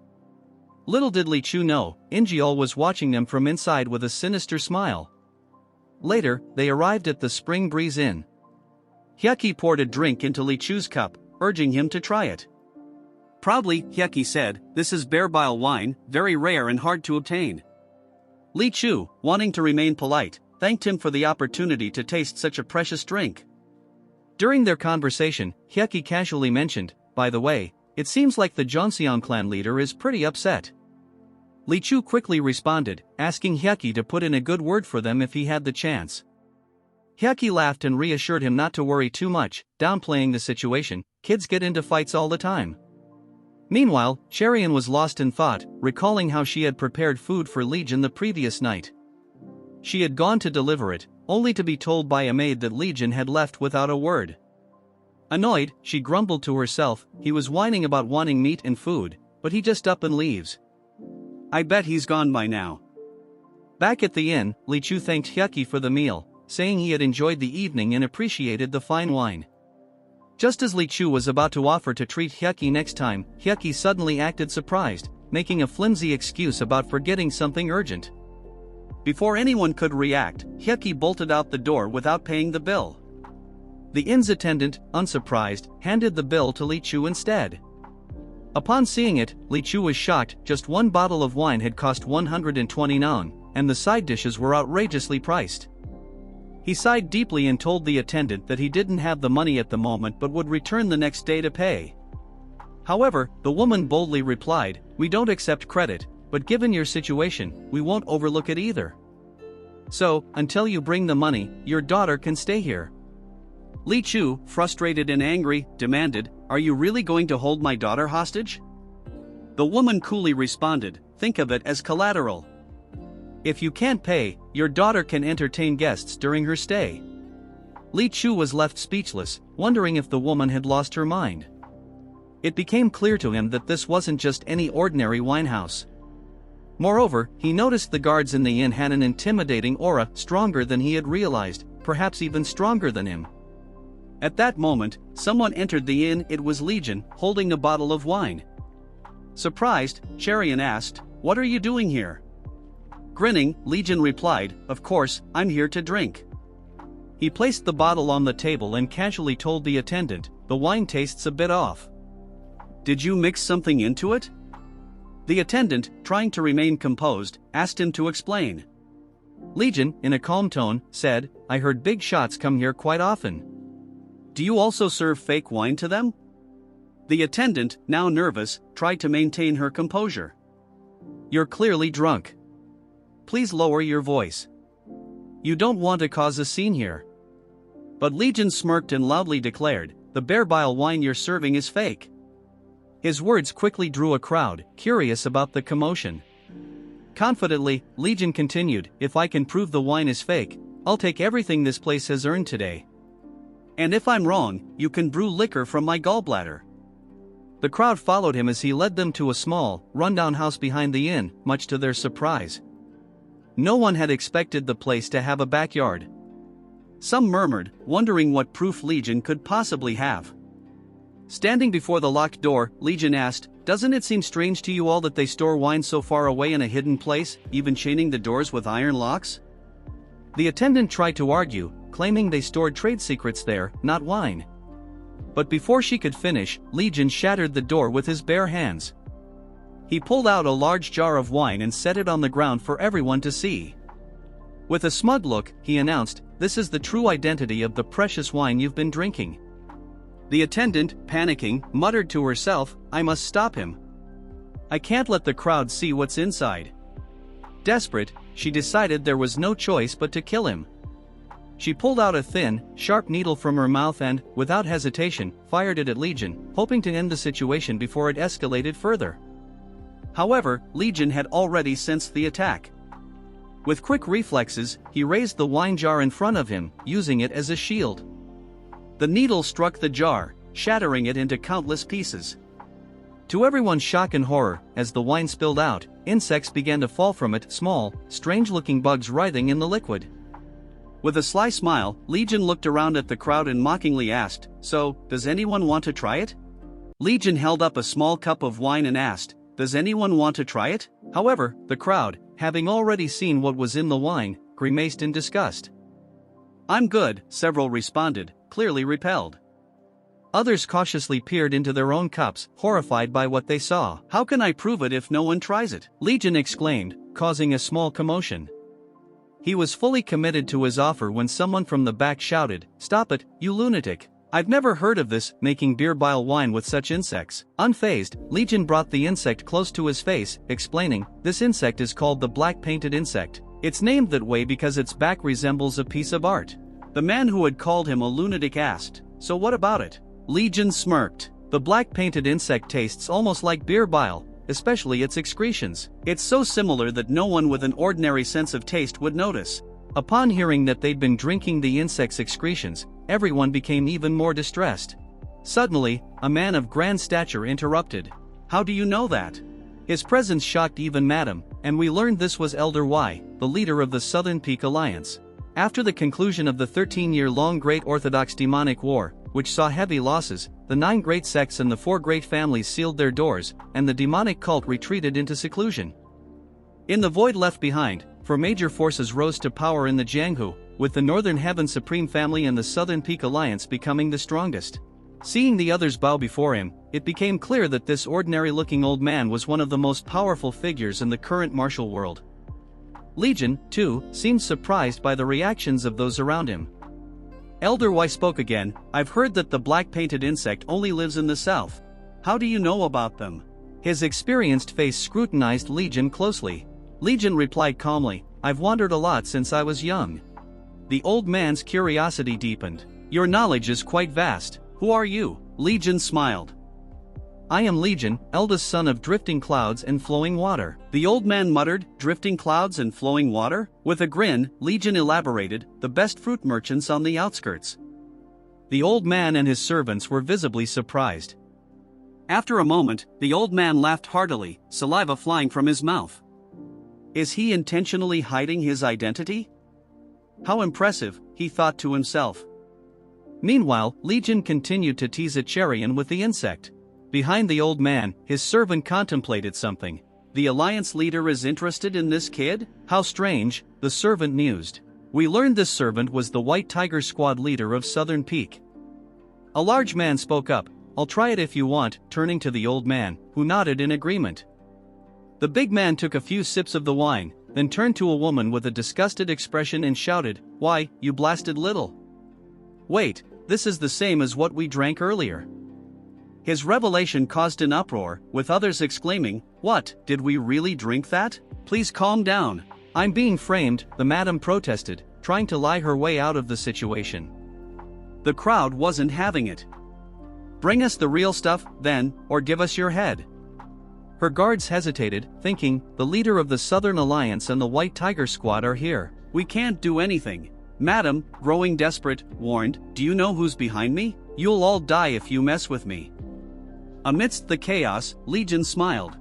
Little did Li Chu know, Injial was watching them from inside with a sinister smile. Later, they arrived at the Spring Breeze Inn. Hyeki poured a drink into Li Chu's cup, urging him to try it. Proudly, Hyeki said, "This is bear bile wine, very rare and hard to obtain." Li Chu, wanting to remain polite, thanked him for the opportunity to taste such a precious drink. During their conversation, Hyeki casually mentioned, "By the way, it seems like the Zhongxiang clan leader is pretty upset." Li Chu quickly responded, asking Hyeki to put in a good word for them if he had the chance. Hyeki laughed and reassured him not to worry too much, downplaying the situation, "Kids get into fights all the time." Meanwhile, Cherian was lost in thought, recalling how she had prepared food for Legion the previous night. She had gone to deliver it, only to be told by a maid that Legion had left without a word. Annoyed, she grumbled to herself, "He was whining about wanting meat and food, but he just up and leaves. I bet he's gone by now." Back at the inn, Li Chu thanked Hyeki for the meal, saying he had enjoyed the evening and appreciated the fine wine. Just as Li Chu was about to offer to treat Hyeki next time, Hyeki suddenly acted surprised, making a flimsy excuse about forgetting something urgent. Before anyone could react, Hyeki bolted out the door without paying the bill. The inn's attendant, unsurprised, handed the bill to Li Chu instead. Upon seeing it, Li Chu was shocked. Just one bottle of wine had cost 120 non, and the side dishes were outrageously priced. He sighed deeply and told the attendant that he didn't have the money at the moment but would return the next day to pay. However, the woman boldly replied, "We don't accept credit, but given your situation, we won't overlook it either. So, until you bring the money, your daughter can stay here." Li Chu, frustrated and angry, demanded, "Are you really going to hold my daughter hostage?" The woman coolly responded, "Think of it as collateral. If you can't pay, your daughter can entertain guests during her stay." Li Chu was left speechless, wondering if the woman had lost her mind. It became clear to him that this wasn't just any ordinary winehouse. Moreover, he noticed the guards in the inn had an intimidating aura, stronger than he had realized, perhaps even stronger than him. At that moment, someone entered the inn. It was Legion, holding a bottle of wine. Surprised, Cherian asked, "What are you doing here?" Grinning, Legion replied, "Of course, I'm here to drink." He placed the bottle on the table and casually told the attendant, "The wine tastes a bit off. Did you mix something into it?" The attendant, trying to remain composed, asked him to explain. Legion, in a calm tone, said, "I heard big shots come here quite often. Do you also serve fake wine to them?" The attendant, now nervous, tried to maintain her composure. "You're clearly drunk. Please lower your voice. You don't want to cause a scene here." But Legion smirked and loudly declared, "The bear bile wine you're serving is fake." His words quickly drew a crowd, curious about the commotion. Confidently, Legion continued, "If I can prove the wine is fake, I'll take everything this place has earned today. And if I'm wrong, you can brew liquor from my gallbladder." The crowd followed him as he led them to a small, rundown house behind the inn, much to their surprise. No one had expected the place to have a backyard. Some murmured, wondering what proof Legion could possibly have. Standing before the locked door, Legion asked, "Doesn't it seem strange to you all that they store wine so far away in a hidden place, even chaining the doors with iron locks?" The attendant tried to argue, claiming they stored trade secrets there, not wine. But before she could finish, Legion shattered the door with his bare hands. He pulled out a large jar of wine and set it on the ground for everyone to see. With a smug look, he announced, "This is the true identity of the precious wine you've been drinking." The attendant, panicking, muttered to herself, "I must stop him. I can't let the crowd see what's inside." Desperate, she decided there was no choice but to kill him. She pulled out a thin, sharp needle from her mouth and, without hesitation, fired it at Legion, hoping to end the situation before it escalated further. However, Legion had already sensed the attack. With quick reflexes, he raised the wine jar in front of him, using it as a shield. The needle struck the jar, shattering it into countless pieces. To everyone's shock and horror, as the wine spilled out, insects began to fall from it, small, strange-looking bugs writhing in the liquid. With a sly smile, Legion looked around at the crowd and mockingly asked, "So, does anyone want to try it?" Legion held up a small cup of wine and asked, "Does anyone want to try it?" However, the crowd, having already seen what was in the wine, grimaced in disgust. "I'm good," several responded, clearly repelled. Others cautiously peered into their own cups, horrified by what they saw. "How can I prove it if no one tries it?" Legion exclaimed, causing a small commotion. He was fully committed to his offer when someone from the back shouted, "Stop it, you lunatic. I've never heard of this, making beer bile wine with such insects." Unfazed, Legion brought the insect close to his face, explaining, "This insect is called the black-painted insect. It's named that way because its back resembles a piece of art." The man who had called him a lunatic asked, "So what about it?" Legion smirked. "The black-painted insect tastes almost like beer bile, especially its excretions. It's so similar that no one with an ordinary sense of taste would notice." Upon hearing that they'd been drinking the insect's excretions, everyone became even more distressed. Suddenly, a man of grand stature interrupted. "How do you know that?" His presence shocked even Madam, and we learned this was Elder Y, the leader of the Southern Peak Alliance. After the conclusion of the 13-year-long Great Orthodox Demonic War, which saw heavy losses, the 9 great sects and the 4 great families sealed their doors, and the demonic cult retreated into seclusion. In the void left behind, for major forces rose to power in the Jianghu, with the Northern Heaven Supreme Family and the Southern Peak Alliance becoming the strongest. Seeing the others bow before him, it became clear that this ordinary-looking old man was one of the most powerful figures in the current martial world. Legion, too, seemed surprised by the reactions of those around him. Elder Y spoke again. "I've heard that the black-painted insect only lives in the south. How do you know about them?" His experienced face scrutinized Legion closely. Legion replied calmly, "I've wandered a lot since I was young." The old man's curiosity deepened. "Your knowledge is quite vast. Who are you?" Legion smiled. "I am Legion, eldest son of drifting clouds and flowing water." The old man muttered, "Drifting clouds and flowing water?" With a grin, Legion elaborated, "The best fruit merchants on the outskirts." The old man and his servants were visibly surprised. After a moment, the old man laughed heartily, saliva flying from his mouth. Is he intentionally hiding his identity? How impressive, he thought to himself. Meanwhile, Legion continued to tease Acharian with the insect. Behind the old man, his servant contemplated something. The alliance leader is interested in this kid? How strange, the servant mused. We learned this servant was the White Tiger Squad leader of Southern Peak. A large man spoke up, "I'll try it if you want," turning to the old man, who nodded in agreement. The big man took a few sips of the wine, then turned to a woman with a disgusted expression and shouted, "Why, you blasted little! Wait, this is the same as what we drank earlier." His revelation caused an uproar, with others exclaiming, "What, did we really drink that? Please calm down. I'm being framed," the madam protested, trying to lie her way out of the situation. The crowd wasn't having it. "Bring us the real stuff, then, or give us your head." Her guards hesitated, thinking, the leader of the Southern Alliance and the White Tiger Squad are here. "We can't do anything." Madam, growing desperate, warned, "Do you know who's behind me? You'll all die if you mess with me." Amidst the chaos, Legion smiled.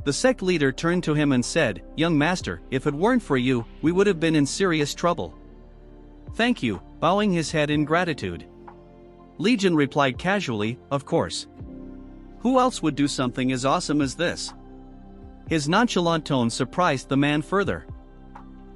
The sect leader turned to him and said, "Young master, if it weren't for you, we would have been in serious trouble." "Thank you," bowing his head in gratitude. Legion replied casually, "Of course. Who else would do something as awesome as this?" His nonchalant tone surprised the man further.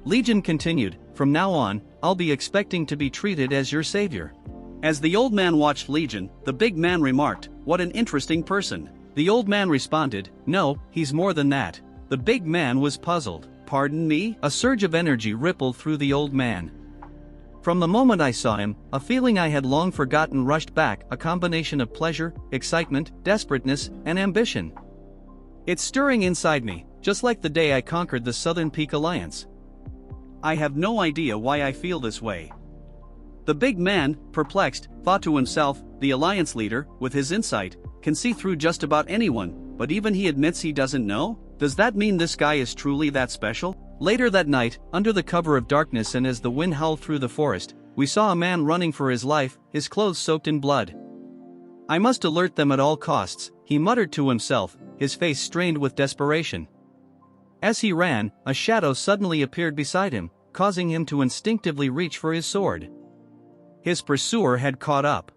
Legion continued, "From now on, I'll be expecting to be treated as your savior." As the old man watched Legion, the big man remarked, "What an interesting person." The old man responded, "No, he's more than that." The big man was puzzled. "Pardon me?" A surge of energy rippled through the old man. From the moment I saw him, a feeling I had long forgotten rushed back, a combination of pleasure, excitement, desperateness, and ambition. It's stirring inside me, just like the day I conquered the Southern Peak Alliance. I have no idea why I feel this way. The big man, perplexed, thought to himself, the alliance leader, with his insight, can see through just about anyone, but even he admits he doesn't know? Does that mean this guy is truly that special? Later that night, under the cover of darkness and as the wind howled through the forest, we saw a man running for his life, his clothes soaked in blood. "I must alert them at all costs," he muttered to himself, his face strained with desperation. As he ran, a shadow suddenly appeared beside him, causing him to instinctively reach for his sword. His pursuer had caught up.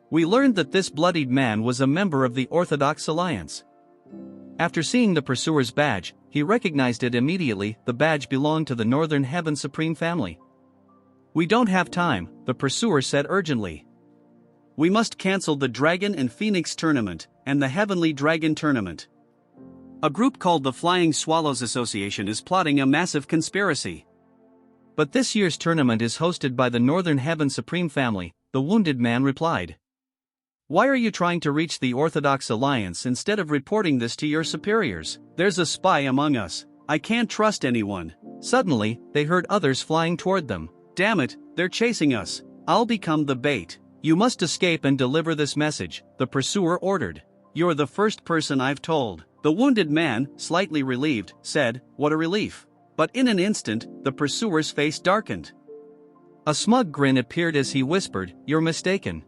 We learned that this bloodied man was a member of the Orthodox Alliance. After seeing the pursuer's badge, he recognized it immediately. The badge belonged to the Northern Heaven Supreme Family. "We don't have time," the pursuer said urgently. "We must cancel the Dragon and Phoenix tournament, and the Heavenly Dragon tournament. A group called the Flying Swallows Association is plotting a massive conspiracy. But this year's tournament is hosted by the Northern Heaven Supreme Family," the wounded man replied. "Why are you trying to reach the Orthodox Alliance instead of reporting this to your superiors? There's a spy among us. I can't trust anyone." Suddenly, they heard others flying toward them. "Damn it, they're chasing us. I'll become the bait. You must escape and deliver this message," the pursuer ordered. "You're the first person I've told." The wounded man, slightly relieved, said, "What a relief." But in an instant, the pursuer's face darkened. A smug grin appeared as he whispered, "You're mistaken."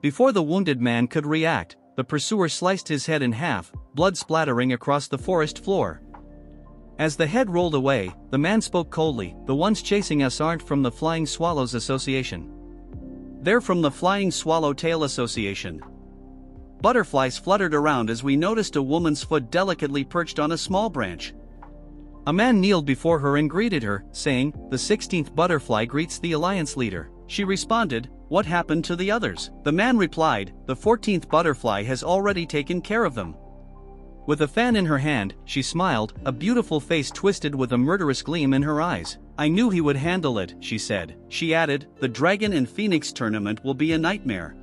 Before the wounded man could react, the pursuer sliced his head in half, blood splattering across the forest floor. As the head rolled away, the man spoke coldly, "The ones chasing us aren't from the Flying Swallows Association. They're from the Flying Swallowtail Association." Butterflies fluttered around as we noticed a woman's foot delicately perched on a small branch. A man kneeled before her and greeted her, saying, "The 16th butterfly greets the alliance leader." She responded, "What happened to the others?" The man replied, "The 14th butterfly has already taken care of them." With a fan in her hand, she smiled, a beautiful face twisted with a murderous gleam in her eyes. "I knew he would handle it," she said. She added, "The Dragon and Phoenix tournament will be a nightmare."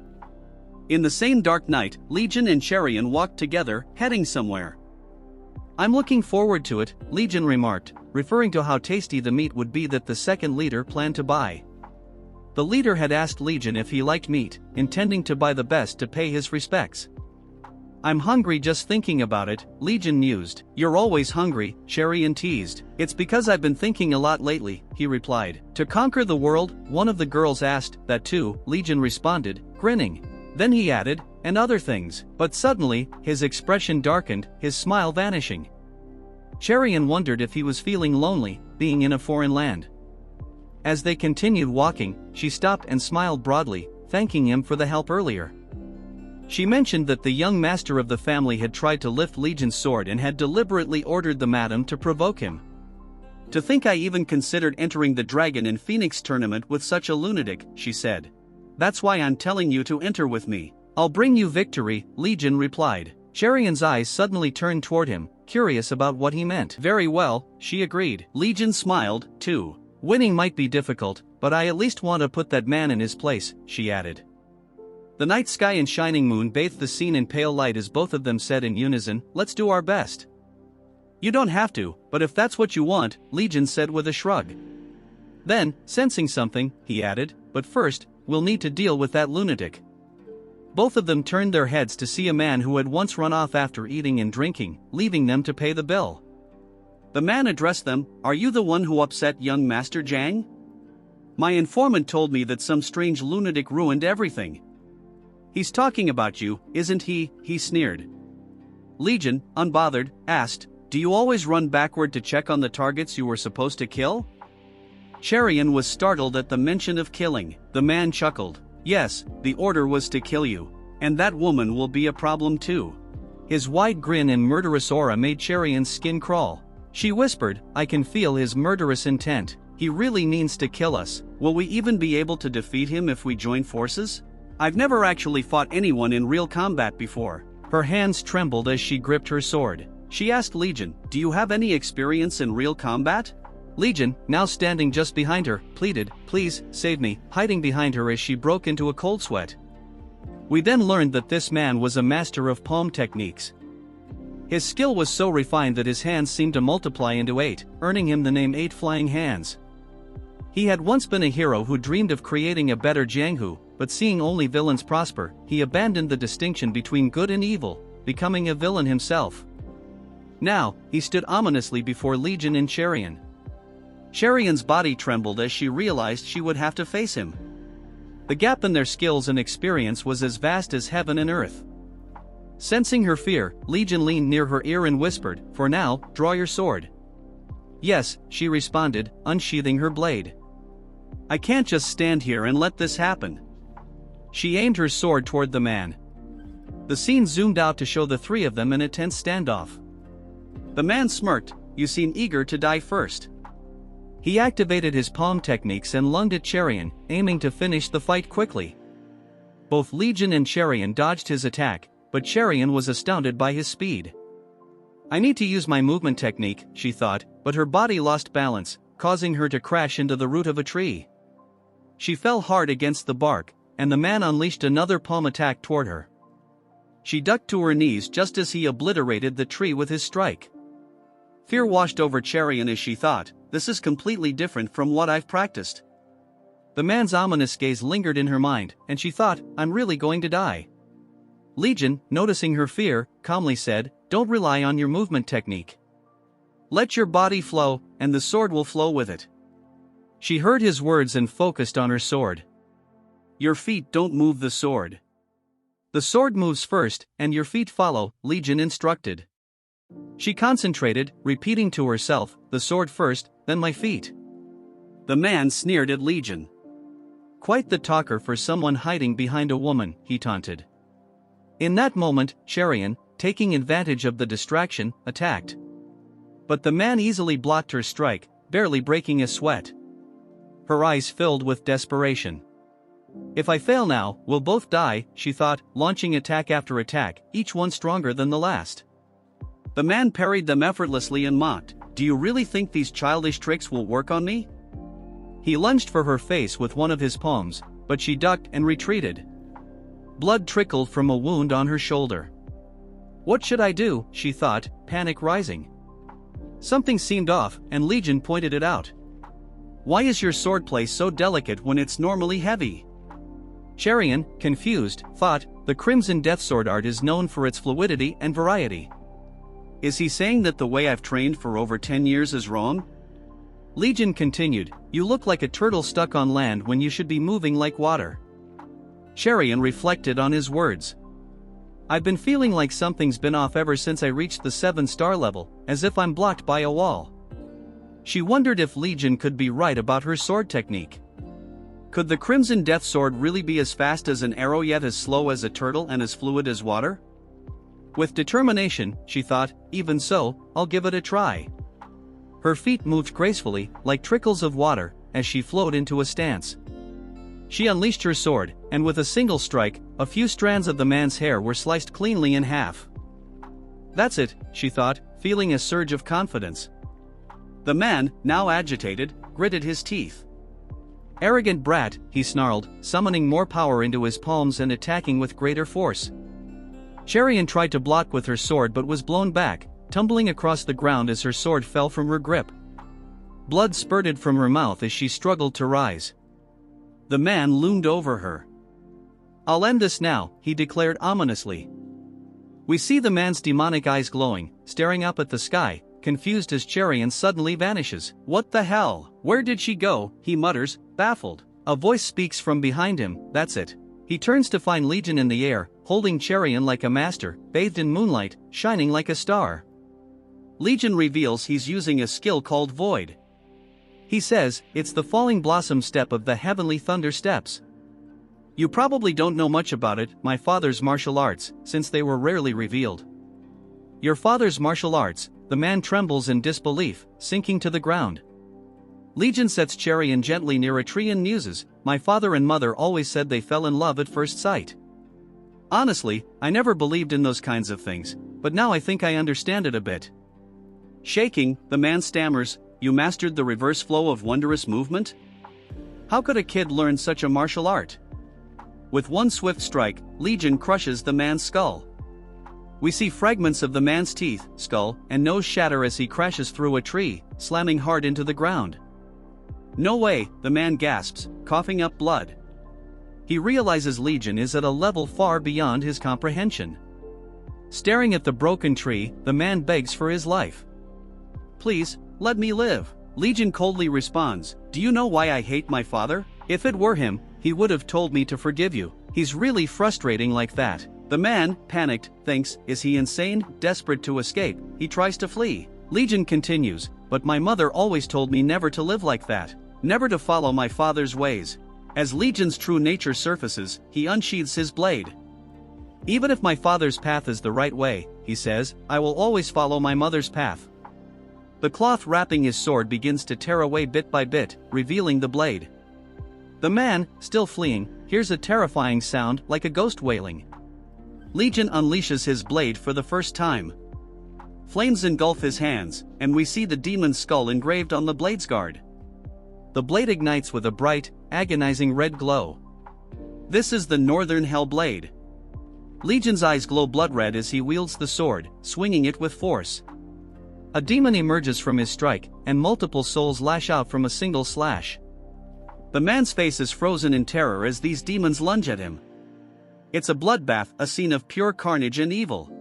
In the same dark night, Legion and Cherian walked together, heading somewhere. "I'm looking forward to it," Legion remarked, referring to how tasty the meat would be that the second leader planned to buy. The leader had asked Legion if he liked meat, intending to buy the best to pay his respects. "I'm hungry just thinking about it," Legion mused. "You're always hungry," Cherian teased. "It's because I've been thinking a lot lately," he replied. "To conquer the world?" one of the girls asked. "That too," Legion responded, grinning. Then he added, "and other things." But suddenly, his expression darkened, his smile vanishing. Cherian wondered if he was feeling lonely, being in a foreign land. As they continued walking, she stopped and smiled broadly, thanking him for the help earlier. She mentioned that the young master of the family had tried to lift Legion's sword and had deliberately ordered the madam to provoke him. "To think I even considered entering the Dragon and Phoenix tournament with such a lunatic," she said. "That's why I'm telling you to enter with me. I'll bring you victory," Legion replied. Cherian's eyes suddenly turned toward him, curious about what he meant. "Very well," she agreed. Legion smiled, too. "Winning might be difficult, but I at least want to put that man in his place," she added. The night sky and shining moon bathed the scene in pale light as both of them said in unison, "Let's do our best." "You don't have to, but if that's what you want," Legion said with a shrug. Then, sensing something, he added, "But first, we'll need to deal with that lunatic." Both of them turned their heads to see a man who had once run off after eating and drinking, leaving them to pay the bill. The man addressed them, "Are you the one who upset young Master Jang? My informant told me that some strange lunatic ruined everything." "He's talking about you, isn't he?" he sneered. Legion, unbothered, asked, "Do you always run backward to check on the targets you were supposed to kill?" Cherian was startled at the mention of killing. The man chuckled. "Yes, the order was to kill you. And that woman will be a problem too." His wide grin and murderous aura made Cherian's skin crawl. She whispered, "I can feel his murderous intent. He really means to kill us. Will we even be able to defeat him if we join forces? I've never actually fought anyone in real combat before." Her hands trembled as she gripped her sword. She asked Legion, "Do you have any experience in real combat?" Legion, now standing just behind her, pleaded, "Please, save me," hiding behind her as she broke into a cold sweat. We then learned that this man was a master of palm techniques. His skill was so refined that his hands seemed to multiply into 8, earning him the name 8 Flying Hands. He had once been a hero who dreamed of creating a better Jianghu, but seeing only villains prosper, he abandoned the distinction between good and evil, becoming a villain himself. Now, he stood ominously before Legion and Cherian. Cherian's body trembled as she realized she would have to face him. The gap in their skills and experience was as vast as heaven and earth. Sensing her fear, Legion leaned near her ear and whispered, "For now, draw your sword." "Yes," she responded, unsheathing her blade. "I can't just stand here and let this happen." She aimed her sword toward the man. The scene zoomed out to show the three of them in a tense standoff. The man smirked, "You seem eager to die first." He activated his palm techniques and lunged at Cherian, aiming to finish the fight quickly. Both Legion and Cherian dodged his attack, but Cherian was astounded by his speed. "I need to use my movement technique," she thought, but her body lost balance, causing her to crash into the root of a tree. She fell hard against the bark, and the man unleashed another palm attack toward her. She ducked to her knees just as he obliterated the tree with his strike. Fear washed over Cherian as she thought, "This is completely different from what I've practiced." The man's ominous gaze lingered in her mind, and she thought, "I'm really going to die." Legion, noticing her fear, calmly said, "Don't rely on your movement technique. Let your body flow, and the sword will flow with it." She heard his words and focused on her sword. "Your feet don't move the sword. The sword moves first, and your feet follow," Legion instructed. She concentrated, repeating to herself, "The sword first, then my feet." The man sneered at Legion. "Quite the talker for someone hiding behind a woman," he taunted. In that moment, Cherian, taking advantage of the distraction, attacked. But the man easily blocked her strike, barely breaking a sweat. Her eyes filled with desperation. If I fail now, we'll both die, she thought, launching attack after attack, each one stronger than the last. The man parried them effortlessly and mocked, "Do you really think these childish tricks will work on me?" He lunged for her face with one of his palms, but she ducked and retreated. Blood trickled from a wound on her shoulder. What should I do, she thought, panic rising. Something seemed off, and Legion pointed it out. Why is your swordplay so delicate when it's normally heavy? Cherian, confused, thought, the Crimson Death Sword art is known for its fluidity and variety. Is he saying that the way I've trained for over 10 years is wrong? Legion continued, you look like a turtle stuck on land when you should be moving like water. Cherian reflected on his words. I've been feeling like something's been off ever since I reached the 7-star level, as if I'm blocked by a wall. She wondered if Legion could be right about her sword technique. Could the Crimson Death Sword really be as fast as an arrow yet as slow as a turtle and as fluid as water? With determination, she thought, even so, I'll give it a try. Her feet moved gracefully, like trickles of water, as she flowed into a stance. She unleashed her sword, and with a single strike, a few strands of the man's hair were sliced cleanly in half. That's it, she thought, feeling a surge of confidence. The man, now agitated, gritted his teeth. Arrogant brat, he snarled, summoning more power into his palms and attacking with greater force. Cherian tried to block with her sword but was blown back, tumbling across the ground as her sword fell from her grip. Blood spurted from her mouth as she struggled to rise. The man loomed over her. I'll end this now, he declared ominously. We see the man's demonic eyes glowing, staring up at the sky, confused as Cherian suddenly vanishes. What the hell? Where did she go? He mutters, baffled. A voice speaks from behind him, that's it. He turns to find Legion in the air, holding Cherian like a master, bathed in moonlight, shining like a star. Legion reveals he's using a skill called Void. He says, it's the falling blossom step of the heavenly thunder steps. You probably don't know much about it, my father's martial arts, since they were rarely revealed. Your father's martial arts, the man trembles in disbelief, sinking to the ground. Legion sets Cherian gently near a tree and muses, my father and mother always said they fell in love at first sight. Honestly, I never believed in those kinds of things, but now I think I understand it a bit. Shaking, the man stammers, you mastered the reverse flow of wondrous movement? How could a kid learn such a martial art? With one swift strike, Legion crushes the man's skull. We see fragments of the man's teeth, skull, and nose shatter as he crashes through a tree, slamming hard into the ground. No way, the man gasps, coughing up blood. He realizes Legion is at a level far beyond his comprehension. Staring at the broken tree, the man begs for his life. Please, let me live. Legion coldly responds, do you know why I hate my father? If it were him, he would have told me to forgive you. He's really frustrating like that. The man, panicked, thinks, is he insane? Desperate to escape, he tries to flee. Legion continues, but my mother always told me never to live like that. Never to follow my father's ways. As Legion's true nature surfaces, he unsheathes his blade. Even if my father's path is the right way, he says, I will always follow my mother's path. The cloth wrapping his sword begins to tear away bit by bit, revealing the blade. The man, still fleeing, hears a terrifying sound like a ghost wailing. Legion unleashes his blade for the first time. Flames engulf his hands, and we see the demon's skull engraved on the blade's guard. The blade ignites with a bright, agonizing red glow. This is the Northern Hell Blade. Legion's eyes glow blood red as he wields the sword, swinging it with force. A demon emerges from his strike, and multiple souls lash out from a single slash. The man's face is frozen in terror as these demons lunge at him. It's a bloodbath, a scene of pure carnage and evil.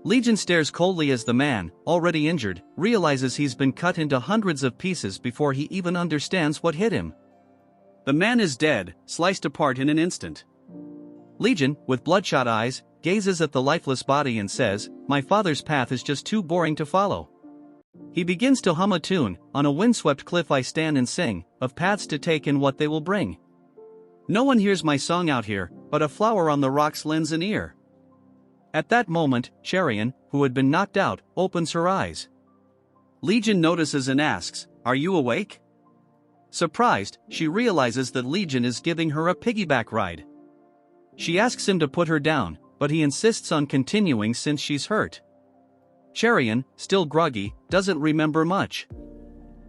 Legion stares coldly as the man, already injured, realizes he's been cut into hundreds of pieces before he even understands what hit him. The man is dead, sliced apart in an instant. Legion, with bloodshot eyes, gazes at the lifeless body and says, my father's path is just too boring to follow. He begins to hum a tune, on a windswept cliff I stand and sing, of paths to take and what they will bring. No one hears my song out here, but a flower on the rocks lends an ear. At that moment, Cherian, who had been knocked out, opens her eyes. Legion notices and asks, "Are you awake?" Surprised, she realizes that Legion is giving her a piggyback ride. She asks him to put her down, but he insists on continuing since she's hurt. Cherian, still groggy, doesn't remember much.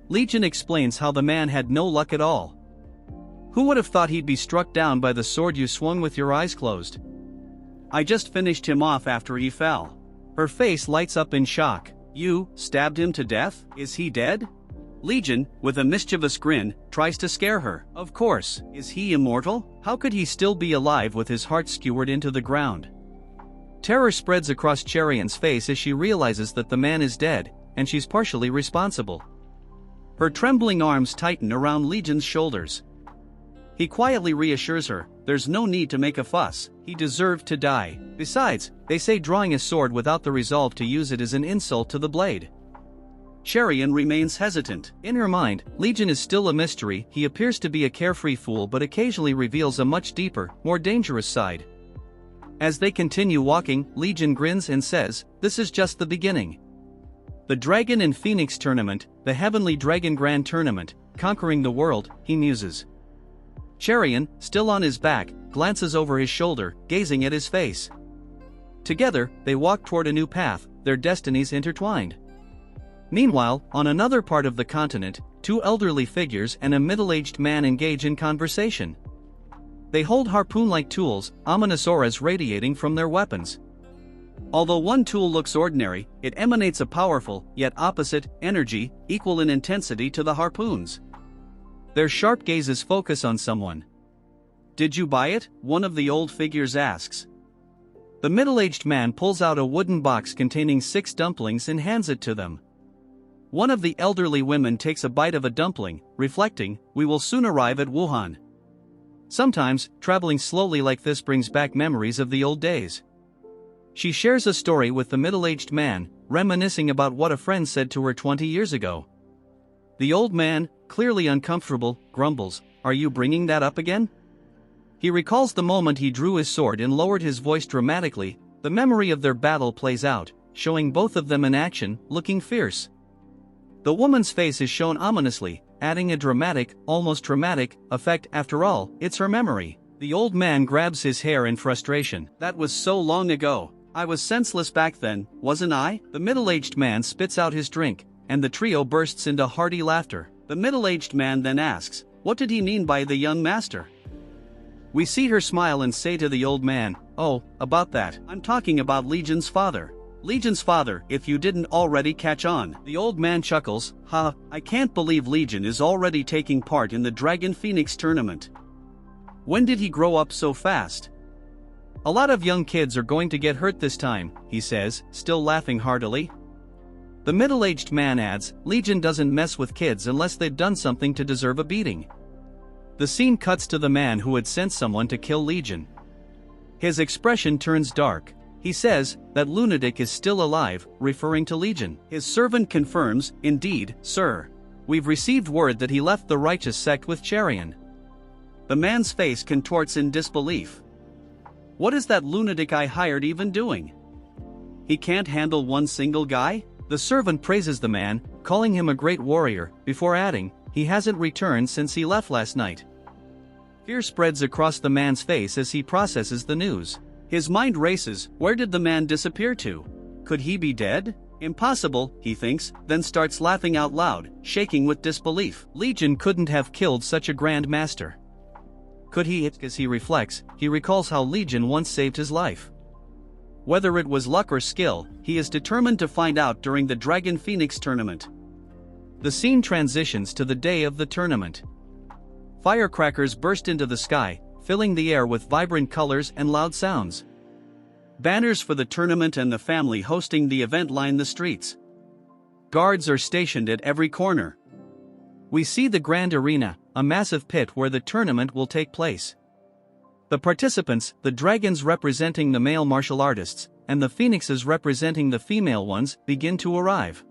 Legion explains how the man had no luck at all. "Who would have thought he'd be struck down by the sword you swung with your eyes closed? I just finished him off after he fell." Her face lights up in shock. "You stabbed him to death? Is he dead?" Legion, with a mischievous grin, tries to scare her. "Of course, is he immortal? How could he still be alive with his heart skewered into the ground?" Terror spreads across Cherian's face as she realizes that the man is dead, and she's partially responsible. Her trembling arms tighten around Legion's shoulders. He quietly reassures her, there's no need to make a fuss, he deserved to die. Besides, they say drawing a sword without the resolve to use it is an insult to the blade. Cherian remains hesitant. In her mind, Legion is still a mystery. He appears to be a carefree fool but occasionally reveals a much deeper, more dangerous side. As they continue walking, Legion grins and says, "This is just the beginning." The Dragon and Phoenix Tournament, the Heavenly Dragon Grand Tournament, conquering the world, he muses. Cherian, still on his back, glances over his shoulder, gazing at his face. Together, they walk toward a new path, their destinies intertwined. Meanwhile, on another part of the continent, two elderly figures and a middle-aged man engage in conversation. They hold harpoon-like tools, ominous auras radiating from their weapons. Although one tool looks ordinary, it emanates a powerful, yet opposite, energy, equal in intensity to the harpoons. Their sharp gazes focus on someone. "Did you buy it?" one of the old figures asks. The middle-aged man pulls out a wooden box containing 6 dumplings and hands it to them. One of the elderly women takes a bite of a dumpling, reflecting, "We will soon arrive at Wuhan." Sometimes, traveling slowly like this brings back memories of the old days. She shares a story with the middle-aged man, reminiscing about what a friend said to her 20 years ago. The old man, clearly uncomfortable, grumbles, "Are you bringing that up again?" He recalls the moment he drew his sword and lowered his voice dramatically. The memory of their battle plays out, showing both of them in action, looking fierce. The woman's face is shown ominously, adding a dramatic, almost traumatic, effect. After all, it's her memory. The old man grabs his hair in frustration. "That was so long ago. I was senseless back then, wasn't I?" The middle-aged man spits out his drink, and the trio bursts into hearty laughter. The middle-aged man then asks, "What did he mean by the young master?" We see her smile and say to the old man, "Oh, about that. I'm talking about Legion's father." Legion's father, if you didn't already catch on. The old man chuckles, "Ha, I can't believe Legion is already taking part in the Dragon Phoenix tournament. When did he grow up so fast?" "A lot of young kids are going to get hurt this time," he says, still laughing heartily. The middle-aged man adds, "Legion doesn't mess with kids unless they've done something to deserve a beating." The scene cuts to the man who had sent someone to kill Legion. His expression turns dark. He says, "That lunatic is still alive," referring to Legion. His servant confirms, "Indeed, sir. We've received word that he left the righteous sect with Cherian." The man's face contorts in disbelief. "What is that lunatic I hired even doing? He can't handle one single guy?" The servant praises the man, calling him a great warrior, before adding, "He hasn't returned since he left last night." Fear spreads across the man's face as he processes the news. His mind races. Where did the man disappear to? Could he be dead? Impossible, he thinks, then starts laughing out loud, shaking with disbelief. Legion couldn't have killed such a grand master. Could he? As he reflects, he recalls how Legion once saved his life. Whether it was luck or skill, he is determined to find out during the Dragon Phoenix tournament. The scene transitions to the day of the tournament. Firecrackers burst into the sky, filling the air with vibrant colors and loud sounds. Banners for the tournament and the family hosting the event line the streets. Guards are stationed at every corner. We see the grand arena, a massive pit where the tournament will take place. The participants, the dragons representing the male martial artists, and the phoenixes representing the female ones, begin to arrive.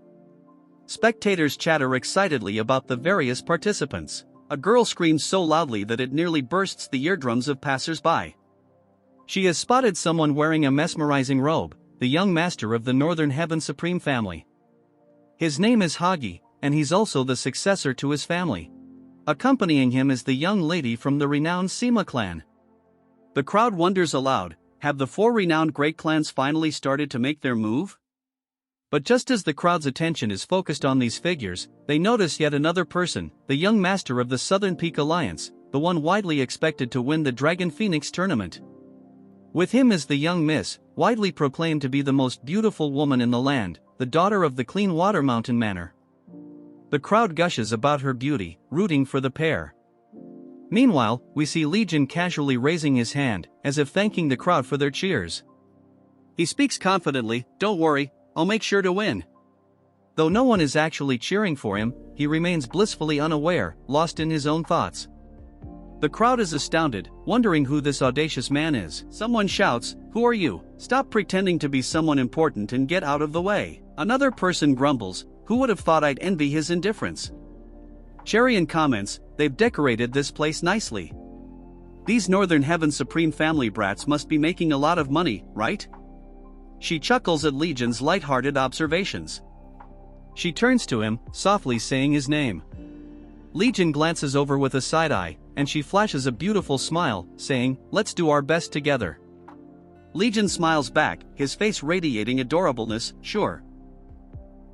Spectators chatter excitedly about the various participants. A girl screams so loudly that it nearly bursts the eardrums of passers-by. She has spotted someone wearing a mesmerizing robe, the young master of the Northern Heaven Supreme family. His name is Hagi, and he's also the successor to his family. Accompanying him is the young lady from the renowned Sima clan. The crowd wonders aloud, have the four renowned great clans finally started to make their move? But just as the crowd's attention is focused on these figures, they notice yet another person, the young master of the Southern Peak Alliance, the one widely expected to win the Dragon Phoenix tournament. With him is the young miss, widely proclaimed to be the most beautiful woman in the land, the daughter of the Clean Water Mountain Manor. The crowd gushes about her beauty, rooting for the pair. Meanwhile, we see Legion casually raising his hand, as if thanking the crowd for their cheers. He speaks confidently, "Don't worry, I'll make sure to win." Though no one is actually cheering for him, he remains blissfully unaware, lost in his own thoughts. The crowd is astounded, wondering who this audacious man is. Someone shouts, "Who are you? Stop pretending to be someone important and get out of the way." Another person grumbles, "Who would have thought I'd envy his indifference?" Cherian comments, "They've decorated this place nicely. These Northern Heaven Supreme family brats must be making a lot of money, right?" She chuckles at Legion's light-hearted observations. She turns to him, softly saying his name. Legion glances over with a side-eye, and she flashes a beautiful smile, saying, "Let's do our best together." Legion smiles back, his face radiating adorableness, "Sure."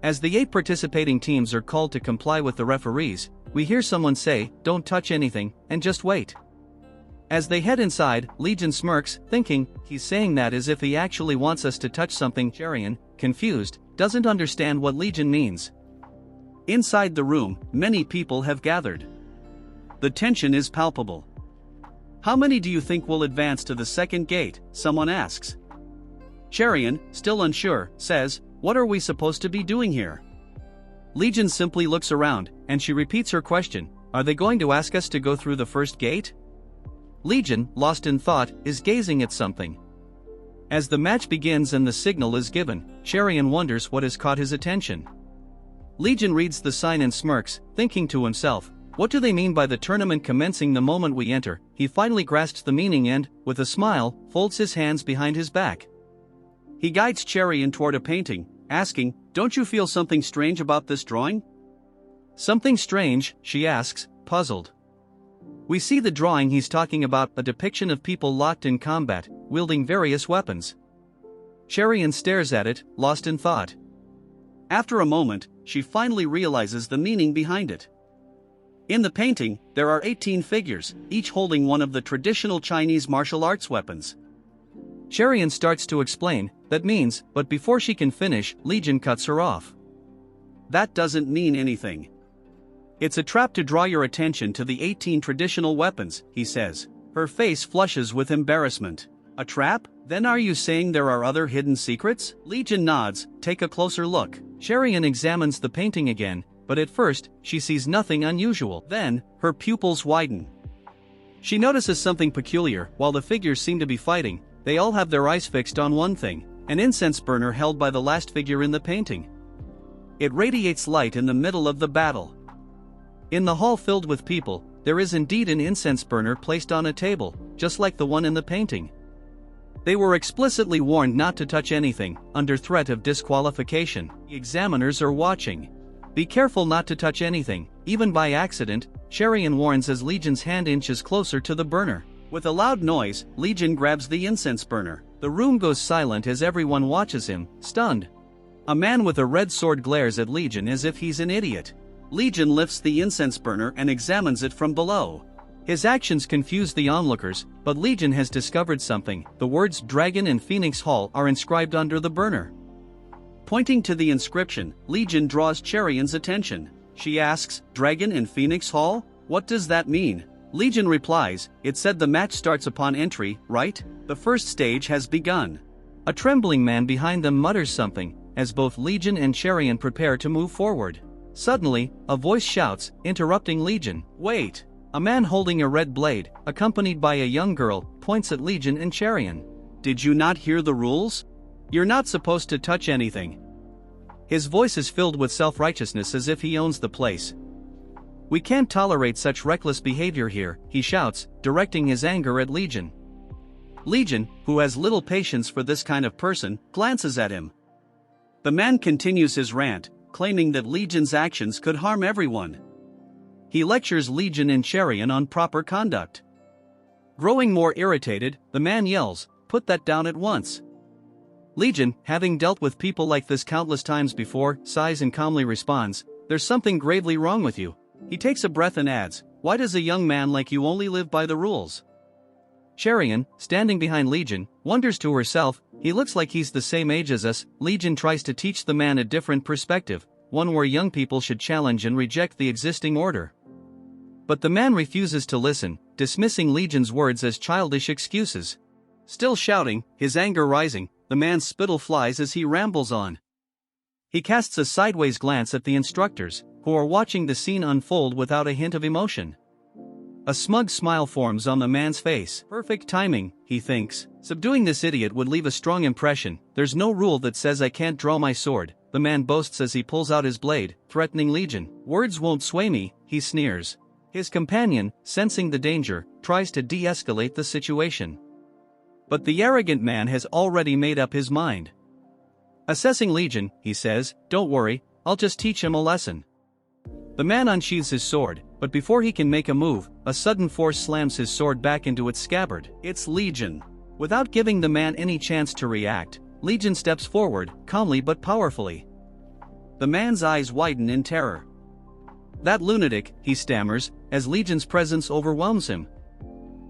As the 8 participating teams are called to comply with the referees, we hear someone say, "Don't touch anything, and just wait." As they head inside, Legion smirks, thinking, he's saying that as if he actually wants us to touch something. Cherian, confused, doesn't understand what Legion means. Inside the room, many people have gathered. The tension is palpable. "How many do you think will advance to the second gate?" someone asks. Cherian, still unsure, says, "What are we supposed to be doing here?" Legion simply looks around, and she repeats her question, "Are they going to ask us to go through the first gate?" Legion, lost in thought, is gazing at something. As the match begins and the signal is given, Cherian wonders what has caught his attention. Legion reads the sign and smirks, thinking to himself, "What do they mean by the tournament commencing the moment we enter?" He finally grasps the meaning and, with a smile, folds his hands behind his back. He guides Cherian toward a painting, asking, "Don't you feel something strange about this drawing?" "Something strange?" she asks, puzzled. We see the drawing he's talking about, a depiction of people locked in combat, wielding various weapons. Cherian stares at it, lost in thought. After a moment, she finally realizes the meaning behind it. In the painting, there are 18 figures, each holding one of the traditional Chinese martial arts weapons. Cherian starts to explain, "That means," but before she can finish, Legion cuts her off. "That doesn't mean anything. It's a trap to draw your attention to the 18 traditional weapons," he says. Her face flushes with embarrassment. "A trap? Then are you saying there are other hidden secrets?" Legion nods, "Take a closer look." Cherian examines the painting again, but at first, she sees nothing unusual. Then, her pupils widen. She notices something peculiar. While the figures seem to be fighting, they all have their eyes fixed on one thing, an incense burner held by the last figure in the painting. It radiates light in the middle of the battle. In the hall filled with people, there is indeed an incense burner placed on a table, just like the one in the painting. They were explicitly warned not to touch anything, under threat of disqualification. The examiners are watching. "Be careful not to touch anything, even by accident," Cherian warns as Legion's hand inches closer to the burner. With a loud noise, Legion grabs the incense burner. The room goes silent as everyone watches him, stunned. A man with a red sword glares at Legion as if he's an idiot. Legion lifts the incense burner and examines it from below. His actions confuse the onlookers, but Legion has discovered something. The words Dragon and Phoenix Hall are inscribed under the burner. Pointing to the inscription, Legion draws Cherian's attention. She asks, "Dragon and Phoenix Hall? What does that mean?" Legion replies, "It said the match starts upon entry, right? The first stage has begun." A trembling man behind them mutters something, as both Legion and Cherian prepare to move forward. Suddenly, a voice shouts, interrupting Legion, "Wait!" A man holding a red blade, accompanied by a young girl, points at Legion and Cherian. "Did you not hear the rules? You're not supposed to touch anything." His voice is filled with self-righteousness as if he owns the place. "We can't tolerate such reckless behavior here," he shouts, directing his anger at Legion. Legion, who has little patience for this kind of person, glances at him. The man continues his rant, claiming that Legion's actions could harm everyone. He lectures Legion and Cherian on proper conduct. Growing more irritated, the man yells, "Put that down at once." Legion, having dealt with people like this countless times before, sighs and calmly responds, "There's something gravely wrong with you." He takes a breath and adds, "Why does a young man like you only live by the rules?" Cherian, standing behind Legion, wonders to herself, "He looks like he's the same age as us." Legion tries to teach the man a different perspective, one where young people should challenge and reject the existing order. But the man refuses to listen, dismissing Legion's words as childish excuses. Still shouting, his anger rising, the man's spittle flies as he rambles on. He casts a sideways glance at the instructors, who are watching the scene unfold without a hint of emotion. A smug smile forms on the man's face. Perfect timing, he thinks. Subduing this idiot would leave a strong impression. There's no rule that says I can't draw my sword, the man boasts as he pulls out his blade, threatening Legion. Words won't sway me, he sneers. His companion, sensing the danger, tries to de-escalate the situation. But the arrogant man has already made up his mind. Assessing Legion, he says, "Don't worry, I'll just teach him a lesson." The man unsheathes his sword, but before he can make a move, a sudden force slams his sword back into its scabbard. It's Legion. Without giving the man any chance to react, Legion steps forward, calmly but powerfully. The man's eyes widen in terror. "That lunatic," he stammers, as Legion's presence overwhelms him.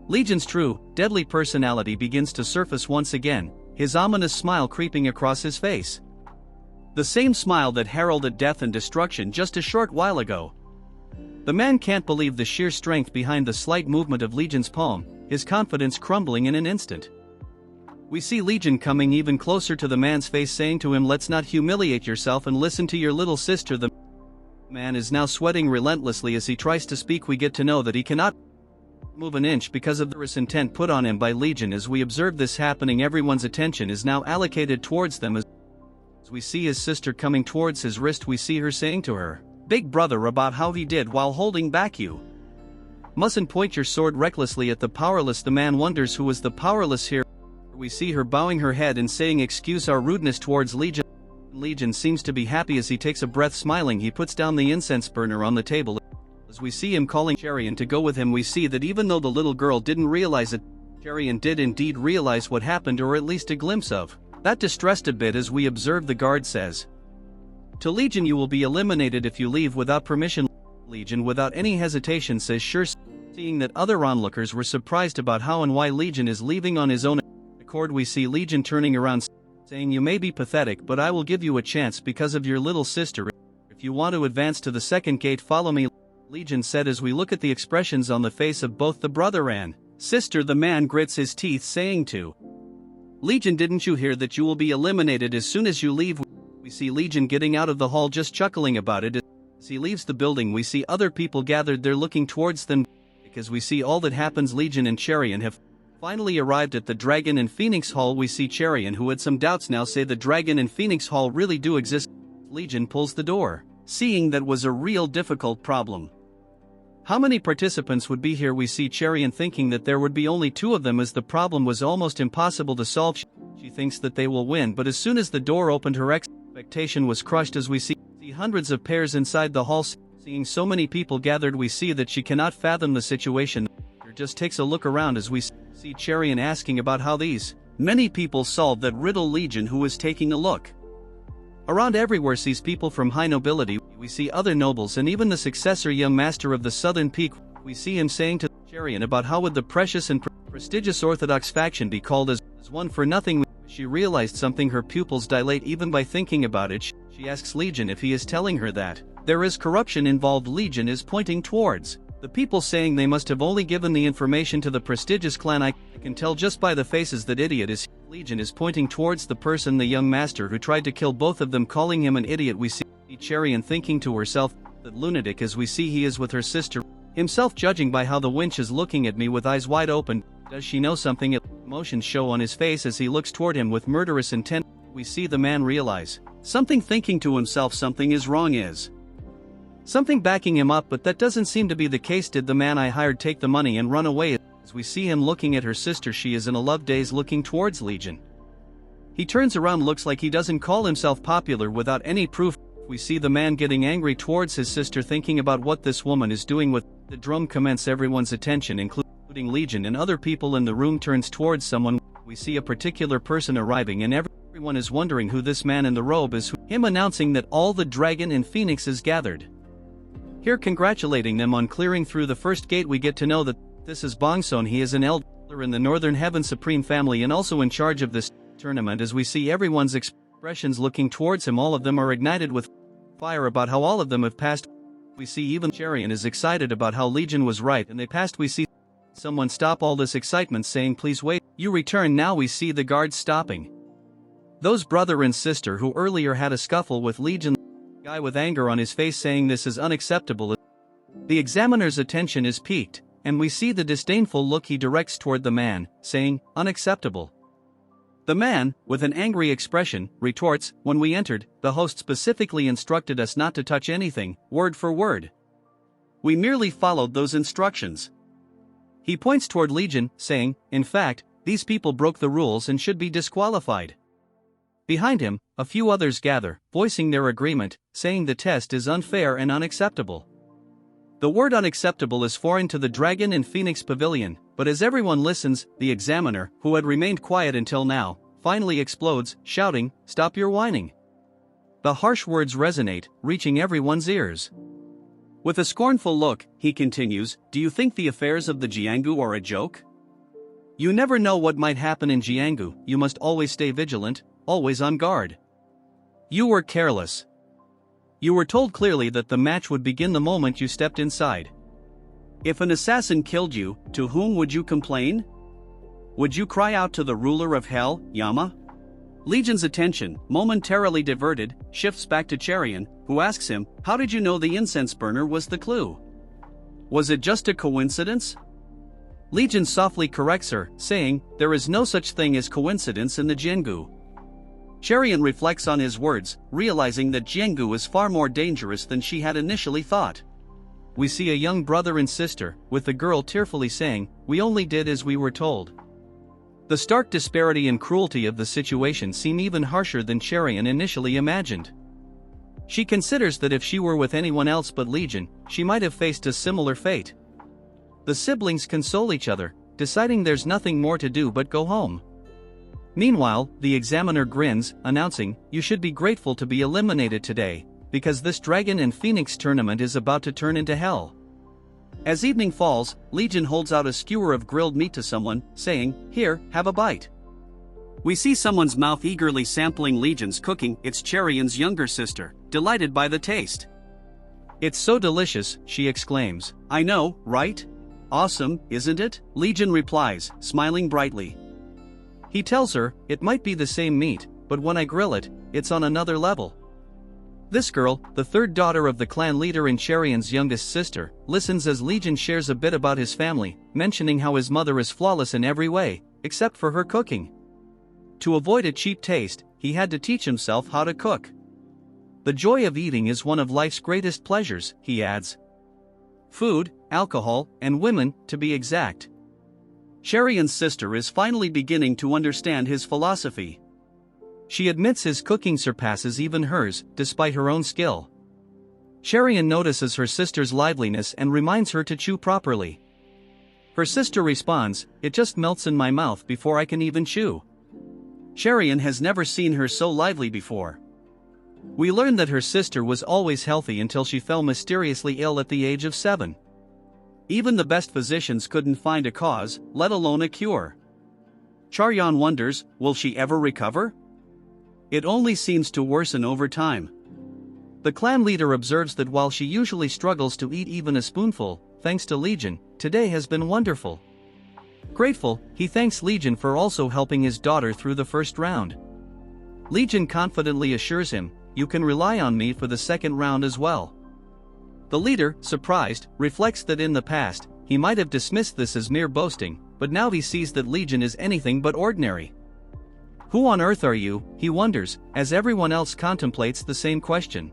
Legion's true, deadly personality begins to surface once again, his ominous smile creeping across his face. The same smile that heralded death and destruction just a short while ago. The man can't believe the sheer strength behind the slight movement of Legion's palm, his confidence crumbling in an instant. We see Legion coming even closer to the man's face, saying to him, "Let's not humiliate yourself and listen to your little sister." The man is now sweating relentlessly as he tries to speak. We get to know that he cannot move an inch because of the murderous intent put on him by Legion. As we observe this happening, everyone's attention is now allocated towards them. As we see his sister coming towards his wrist, we see her saying to her, "Big brother," about how he did while holding back. "You mustn't point your sword recklessly at the powerless." The man wonders who is the powerless here. We see her bowing her head and saying, "Excuse our rudeness towards Legion." Legion seems to be happy as he takes a breath, smiling. He puts down the incense burner on the table. As we see him calling Cherian to go with him, we see that even though the little girl didn't realize it, Cherian did indeed realize what happened, or at least a glimpse of. That distressed a bit as we observe the guard says to Legion, "You will be eliminated if you leave without permission." Legion without any hesitation says sure, seeing that other onlookers were surprised about how and why Legion is leaving on his own accord. We see Legion turning around saying, "You may be pathetic, but I will give you a chance because of your little sister. If you want to advance to the second gate, follow me." Legion said as we look at the expressions on the face of both the brother and sister. The man grits his teeth, saying to Legion, "Didn't you hear that you will be eliminated as soon as you leave?" We see Legion getting out of the hall, just chuckling about it. As he leaves the building, we see other people gathered there looking towards them. Because we see all that happens, Legion and Cherian have finally arrived at the Dragon and Phoenix Hall. We see Cherian, who had some doubts, now say the Dragon and Phoenix Hall really do exist. Legion pulls the door, seeing that was a real difficult problem. How many participants would be here? We see Cherian thinking that there would be only 2 of them, as the problem was almost impossible to solve. She thinks that they will win, but as soon as the door opened, her expectation was crushed. As we see hundreds of pairs inside the hall. Seeing so many people gathered, we see that she cannot fathom the situation. She just takes a look around as we see Cherian asking about how these many people solved that riddle. Legion, who is taking a look around everywhere, sees people from high nobility. We see other nobles and even the successor young master of the Southern Peak. We see him saying to Cherian about how would the precious and prestigious Orthodox faction be called as one for nothing. She realized something, her pupils dilate even by thinking about it. She asks Legion if he is telling her that there is corruption involved. Legion is pointing towards the people, saying they must have only given the information to the prestigious clan. I can tell just by the faces that idiot is. Legion is pointing towards the person, the young master who tried to kill both of them, calling him an idiot. We see Cherian thinking to herself, that lunatic, as we see he is with her sister, himself judging by how the wench is looking at me with eyes wide open. Does she know something? Emotions show on his face as he looks toward him with murderous intent. We see the man realize something, thinking to himself something is wrong, is something backing him up, but that doesn't seem to be the case. Did the man I hired take the money and run away? As we see him looking at her sister, she is in a love daze looking towards Legion. He turns around, looks like he doesn't call himself popular without any proof. we see the man getting angry towards his sister, thinking about what this woman is doing with the drum. Commence everyone's attention, including Legion, and other people in the room turns towards someone. We see a particular person arriving and everyone is wondering who this man in the robe is, him announcing that all the dragon and phoenixes gathered here, congratulating them on clearing through the first gate. We get to know that this is Bongson. He is an elder in the Northern Heaven Supreme family and also in charge of this tournament. As we see everyone's expressions looking towards him, all of them are ignited with fire about how all of them have passed. We see even Charian is excited about how Legion was right and they passed. We see someone stop all this excitement, saying, "Please wait, you return now." We see the guards stopping those brother and sister who earlier had a scuffle with Legion. The guy with anger on his face saying this is unacceptable. The examiner's attention is piqued, and we see the disdainful look he directs toward the man, saying, "Unacceptable." The man, with an angry expression, retorts, "When we entered, the host specifically instructed us not to touch anything, word for word. We merely followed those instructions." He points toward Legion, saying, "In fact, these people broke the rules and should be disqualified." Behind him, a few others gather, voicing their agreement, saying the test is unfair and unacceptable. The word unacceptable is foreign to the Dragon and Phoenix Pavilion, but as everyone listens, the examiner, who had remained quiet until now, finally explodes, shouting, "Stop your whining." The harsh words resonate, reaching everyone's ears. With a scornful look, he continues, "Do you think the affairs of the Jianghu are a joke? You never know what might happen in Jianghu. You must always stay vigilant, always on guard. You were careless. You were told clearly that the match would begin the moment you stepped inside. If an assassin killed you, to whom would you complain? Would you cry out to the ruler of hell, Yama?" Legion's attention, momentarily diverted, shifts back to Charian, who asks him, "How did you know the incense burner was the clue? Was it just a coincidence?" Legion softly corrects her, saying, "There is no such thing as coincidence in the Jianghu." Charian reflects on his words, realizing that Jianghu is far more dangerous than she had initially thought. We see a young brother and sister, with the girl tearfully saying, "We only did as we were told." The stark disparity and cruelty of the situation seem even harsher than Charian initially imagined. She considers that if she were with anyone else but Legion, she might have faced a similar fate. The siblings console each other, deciding there's nothing more to do but go home. Meanwhile, the examiner grins, announcing, "You should be grateful to be eliminated today, because this Dragon and Phoenix tournament is about to turn into hell." As evening falls, Legion holds out a skewer of grilled meat to someone, saying, "Here, have a bite." We see someone's mouth eagerly sampling Legion's cooking. It's Charian's younger sister, delighted by the taste. "It's so delicious," she exclaims. "I know, right? Awesome, isn't it?" Legion replies, smiling brightly. He tells her, "It might be the same meat, but when I grill it, it's on another level." This girl, the third daughter of the clan leader and Charian's youngest sister, listens as Legion shares a bit about his family, mentioning how his mother is flawless in every way, except for her cooking. To avoid a cheap taste, he had to teach himself how to cook. "The joy of eating is one of life's greatest pleasures," he adds. Food, alcohol, and women, to be exact. Charian's sister is finally beginning to understand his philosophy. She admits his cooking surpasses even hers, despite her own skill. Charian notices her sister's liveliness and reminds her to chew properly. Her sister responds, "It just melts in my mouth before I can even chew." Charian has never seen her so lively before. We learn that her sister was always healthy until she fell mysteriously ill at the age of 7. Even the best physicians couldn't find a cause, let alone a cure. Charian wonders, will she ever recover? It only seems to worsen over time. The clan leader observes that while she usually struggles to eat even a spoonful, thanks to Legion, today has been wonderful. Grateful, he thanks Legion for also helping his daughter through the first round. Legion confidently assures him, "You can rely on me for the second round as well." The leader, surprised, reflects that in the past, he might have dismissed this as mere boasting, but now he sees that Legion is anything but ordinary. Who on earth are you, he wonders, as everyone else contemplates the same question.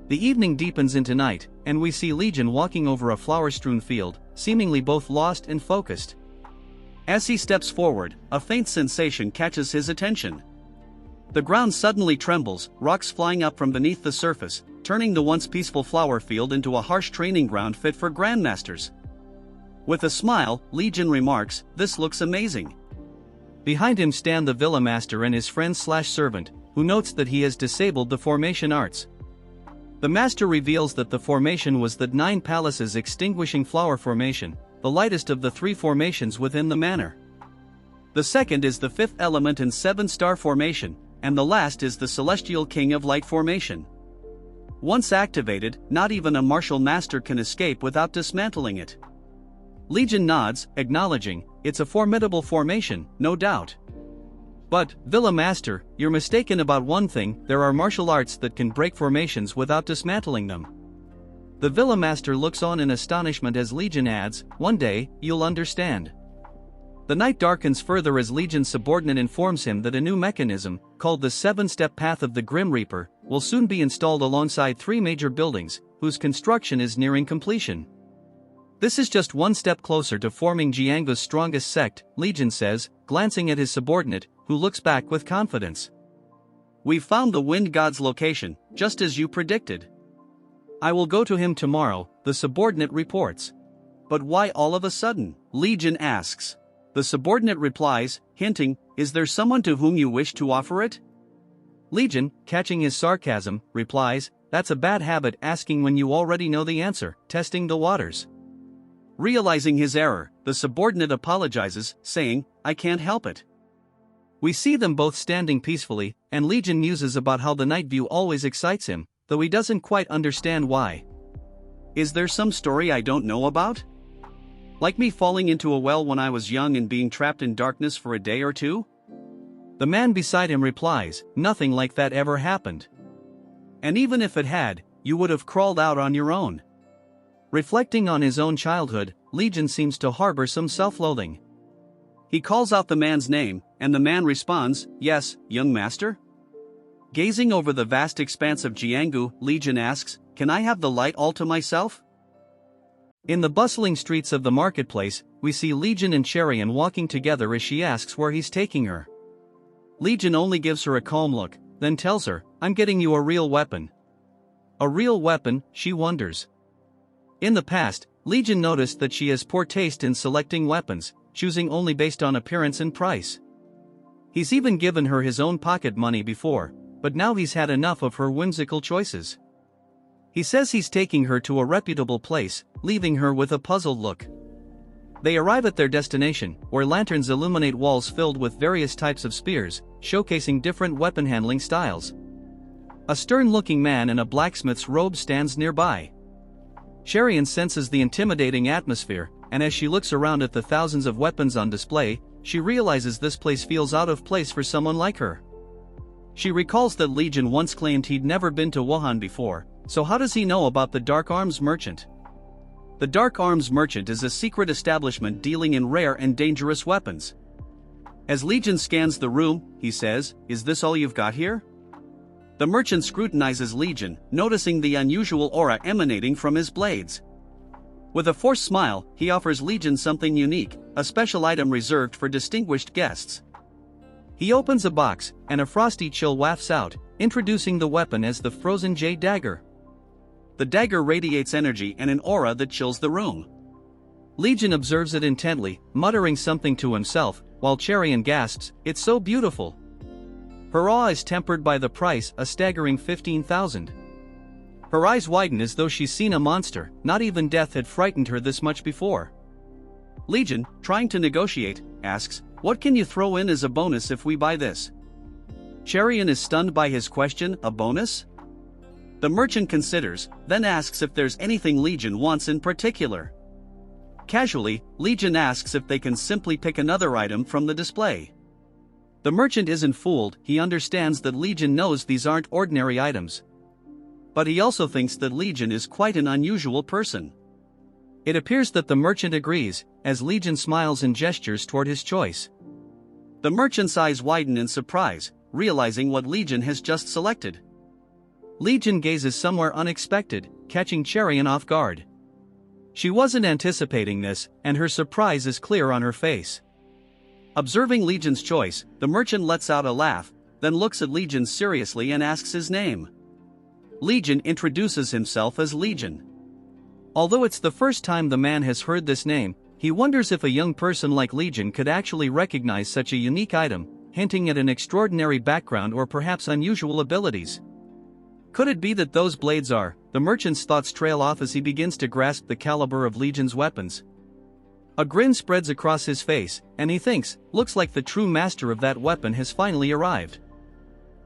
The evening deepens into night, and we see Legion walking over a flower-strewn field, seemingly both lost and focused. As he steps forward, a faint sensation catches his attention. The ground suddenly trembles, rocks flying up from beneath the surface, turning the once peaceful flower field into a harsh training ground fit for grandmasters. With a smile, Legion remarks, "This looks amazing." Behind him stand the Villa Master and his friend/servant, who notes that he has disabled the formation arts. The Master reveals that the formation was the 9 Palaces Extinguishing Flower Formation, the lightest of the 3 formations within the manor. The second is the 5th Element and 7-Star Formation, and the last is the Celestial King of Light Formation. Once activated, not even a martial master can escape without dismantling it. Legion nods, acknowledging, it's a formidable formation, no doubt. But, Villa Master, you're mistaken about one thing, there are martial arts that can break formations without dismantling them. The Villa Master looks on in astonishment as Legion adds, one day, you'll understand. The night darkens further as Legion's subordinate informs him that a new mechanism, called the 7-Step Path of the Grim Reaper, will soon be installed alongside 3 major buildings, whose construction is nearing completion. This is just one step closer to forming Jianggu's strongest sect, Legion says, glancing at his subordinate, who looks back with confidence. We've found the Wind God's location, just as you predicted. I will go to him tomorrow, the subordinate reports. But why all of a sudden? Legion asks. The subordinate replies, hinting, is there someone to whom you wish to offer it? Legion, catching his sarcasm, replies, that's a bad habit, asking when you already know the answer, testing the waters. Realizing his error, the subordinate apologizes, saying, I can't help it. We see them both standing peacefully, and Legion muses about how the night view always excites him, though he doesn't quite understand why. Is there some story I don't know about? Like me falling into a well when I was young and being trapped in darkness for a day or two? The man beside him replies, nothing like that ever happened. And even if it had, you would have crawled out on your own. Reflecting on his own childhood, Legion seems to harbor some self-loathing. He calls out the man's name, and the man responds, yes, young master? Gazing over the vast expanse of Jianggu, Legion asks, can I have the light all to myself? In the bustling streets of the marketplace, we see Legion and Cherian walking together as she asks where he's taking her. Legion only gives her a calm look, then tells her, I'm getting you a real weapon. A real weapon, she wonders. In the past, Legion noticed that she has poor taste in selecting weapons, choosing only based on appearance and price. He's even given her his own pocket money before, but now he's had enough of her whimsical choices. He says he's taking her to a reputable place, leaving her with a puzzled look. They arrive at their destination, where lanterns illuminate walls filled with various types of spears, showcasing different weapon-handling styles. A stern-looking man in a blacksmith's robe stands nearby. Cherian senses the intimidating atmosphere, and as she looks around at the thousands of weapons on display, she realizes this place feels out of place for someone like her. She recalls that Legion once claimed he'd never been to Wuhan before, so how does he know about the Dark Arms Merchant? The Dark Arms Merchant is a secret establishment dealing in rare and dangerous weapons. As Legion scans the room, he says, is this all you've got here? The merchant scrutinizes Legion, noticing the unusual aura emanating from his blades. With a forced smile, he offers Legion something unique, a special item reserved for distinguished guests. He opens a box, and a frosty chill wafts out, introducing the weapon as the Frozen Jade Dagger. The dagger radiates energy and an aura that chills the room. Legion observes it intently, muttering something to himself, while Cherian gasps, it's so beautiful. Her awe is tempered by the price, a staggering 15,000. Her eyes widen as though she's seen a monster, not even death had frightened her this much before. Legion, trying to negotiate, asks, what can you throw in as a bonus if we buy this? Cherian is stunned by his question, a bonus? The merchant considers, then asks if there's anything Legion wants in particular. Casually, Legion asks if they can simply pick another item from the display. The merchant isn't fooled, he understands that Legion knows these aren't ordinary items. But he also thinks that Legion is quite an unusual person. It appears that the merchant agrees, as Legion smiles and gestures toward his choice. The merchant's eyes widen in surprise, realizing what Legion has just selected. Legion gazes somewhere unexpected, catching Cherian off guard. She wasn't anticipating this, and her surprise is clear on her face. Observing Legion's choice, the merchant lets out a laugh, then looks at Legion seriously and asks his name. Legion introduces himself as Legion. Although it's the first time the man has heard this name, he wonders if a young person like Legion could actually recognize such a unique item, hinting at an extraordinary background or perhaps unusual abilities. Could it be that those blades are? The merchant's thoughts trail off as he begins to grasp the caliber of Legion's weapons. A grin spreads across his face, and he thinks, looks like the true master of that weapon has finally arrived.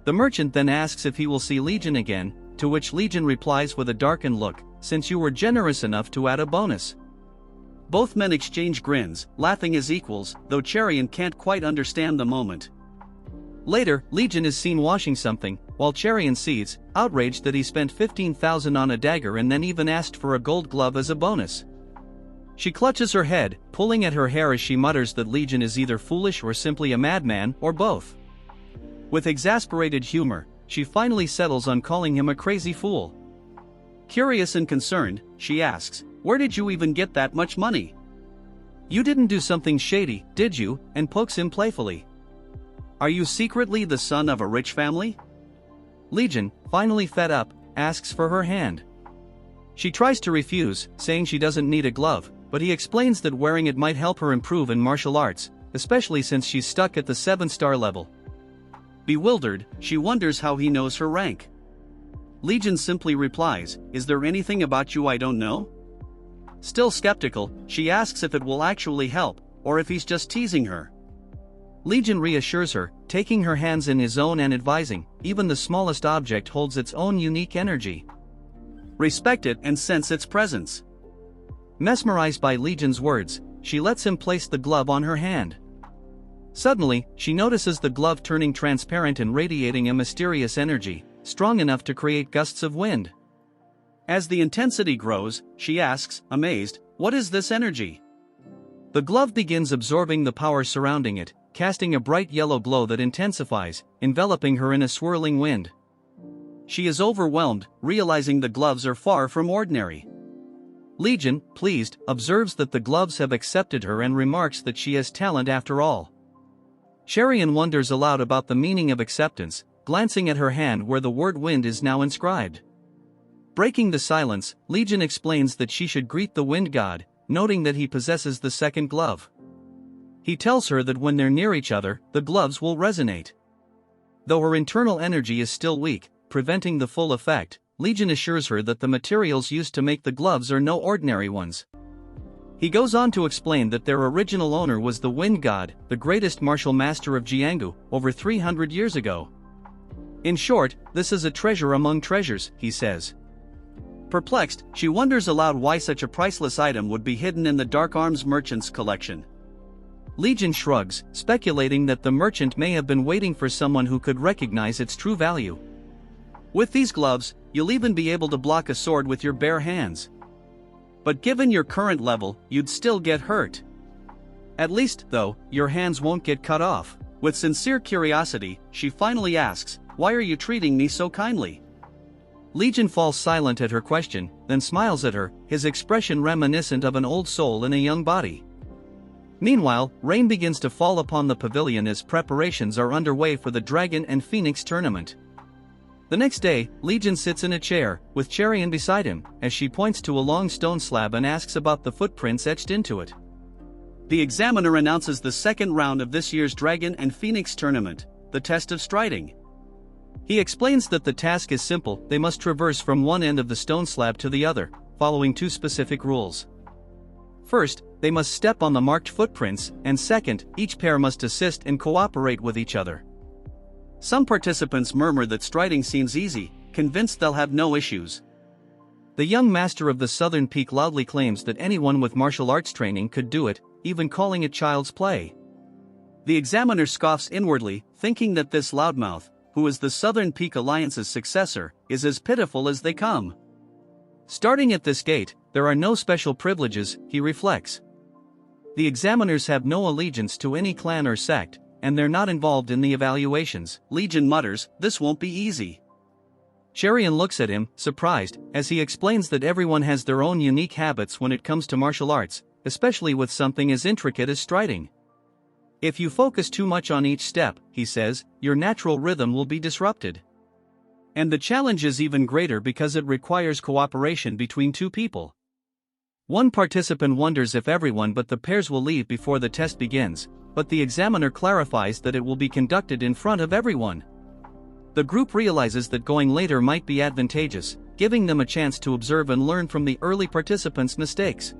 The merchant then asks if he will see Legion again, to which Legion replies with a darkened look, since you were generous enough to add a bonus. Both men exchange grins, laughing as equals, though Cherian can't quite understand the moment. Later, Legion is seen washing something, while Cherian sees, outraged that he spent 15,000 on a dagger and then even asked for a gold glove as a bonus. She clutches her head, pulling at her hair as she mutters that Legion is either foolish or simply a madman, or both. With exasperated humor, she finally settles on calling him a crazy fool. Curious and concerned, she asks, "Where did you even get that much money? You didn't do something shady, did you?" and pokes him playfully. "Are you secretly the son of a rich family?" Legion, finally fed up, asks for her hand. She tries to refuse, saying she doesn't need a glove, but he explains that wearing it might help her improve in martial arts, especially since she's stuck at the 7-star level. Bewildered, she wonders how he knows her rank. Legion simply replies, "Is there anything about you I don't know?" Still skeptical, she asks if it will actually help, or if he's just teasing her. Legion reassures her, taking her hands in his own and advising, even the smallest object holds its own unique energy. Respect it and sense its presence. Mesmerized by Legion's words, she lets him place the glove on her hand. Suddenly, she notices the glove turning transparent and radiating a mysterious energy, strong enough to create gusts of wind. As the intensity grows, she asks, amazed, "What is this energy?" The glove begins absorbing the power surrounding it, casting a bright yellow glow that intensifies, enveloping her in a swirling wind. She is overwhelmed, realizing the gloves are far from ordinary. Legion, pleased, observes that the gloves have accepted her and remarks that she has talent after all. Cherian wonders aloud about the meaning of acceptance, glancing at her hand where the word wind is now inscribed. Breaking the silence, Legion explains that she should greet the wind god, noting that he possesses the second glove. He tells her that when they're near each other, the gloves will resonate. Though her internal energy is still weak, preventing the full effect, Legion assures her that the materials used to make the gloves are no ordinary ones. He goes on to explain that their original owner was the Wind God, the greatest martial master of Jianggu, over 300 years ago. In short, this is a treasure among treasures, he says. Perplexed, she wonders aloud why such a priceless item would be hidden in the Dark Arms merchant's collection. Legion shrugs, speculating that the merchant may have been waiting for someone who could recognize its true value. With these gloves, you'll even be able to block a sword with your bare hands. But given your current level, you'd still get hurt. At least, though, your hands won't get cut off. With sincere curiosity, she finally asks, "Why are you treating me so kindly?" Legion falls silent at her question, then smiles at her, his expression reminiscent of an old soul in a young body. Meanwhile, rain begins to fall upon the pavilion as preparations are underway for the Dragon and Phoenix tournament. The next day, Legion sits in a chair, with Cherian beside him, as she points to a long stone slab and asks about the footprints etched into it. The examiner announces the second round of this year's Dragon and Phoenix tournament, the test of striding. He explains that the task is simple, they must traverse from one end of the stone slab to the other, following two specific rules. First, they must step on the marked footprints, and second, each pair must assist and cooperate with each other. Some participants murmur that striding seems easy, convinced they'll have no issues. The young master of the southern peak loudly claims that anyone with martial arts training could do it, even calling it child's play. The examiner scoffs inwardly, thinking that this loudmouth, who is the Southern Peak Alliance's successor, is as pitiful as they come. Starting at this gate, there are no special privileges, he reflects. The examiners have no allegiance to any clan or sect, and they're not involved in the evaluations. Legion mutters, "This won't be easy." Cherian looks at him, surprised, as he explains that everyone has their own unique habits when it comes to martial arts, especially with something as intricate as striding. If you focus too much on each step, he says, your natural rhythm will be disrupted. And the challenge is even greater because it requires cooperation between two people. One participant wonders if everyone but the pairs will leave before the test begins, but the examiner clarifies that it will be conducted in front of everyone. The group realizes that going later might be advantageous, giving them a chance to observe and learn from the early participants' mistakes.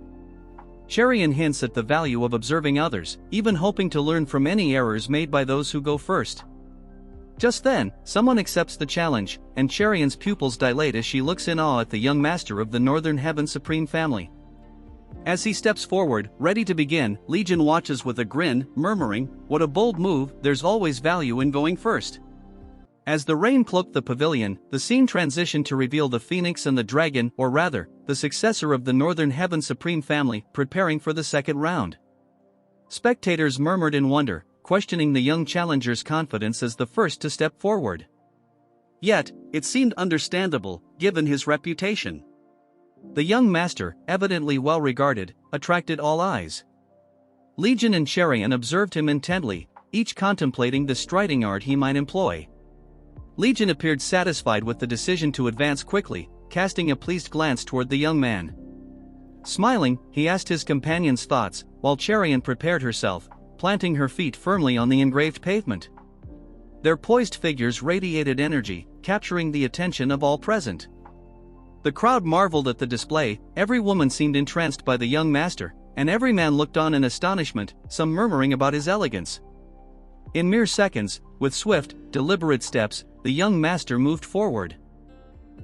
Cherian hints at the value of observing others, even hoping to learn from any errors made by those who go first. Just then, someone accepts the challenge, and Cherian's pupils dilate as she looks in awe at the young master of the Northern Heaven Supreme family. As he steps forward, ready to begin, Legion watches with a grin, murmuring, "What a bold move, there's always value in going first." As the rain cloaked the pavilion, the scene transitioned to reveal the Phoenix and the Dragon, or rather, the successor of the Northern Heaven Supreme family, preparing for the second round. Spectators murmured in wonder, questioning the young challenger's confidence as the first to step forward. Yet, it seemed understandable, given his reputation. The young master, evidently well regarded, attracted all eyes. Legion and Cherian observed him intently, each contemplating the striding art he might employ. Legion appeared satisfied with the decision to advance quickly, casting a pleased glance toward the young man. Smiling, he asked his companion's thoughts, while Cherian prepared herself, planting her feet firmly on the engraved pavement. Their poised figures radiated energy, capturing the attention of all present. The crowd marveled at the display, every woman seemed entranced by the young master, and every man looked on in astonishment, some murmuring about his elegance. In mere seconds, with swift, deliberate steps, the young master moved forward.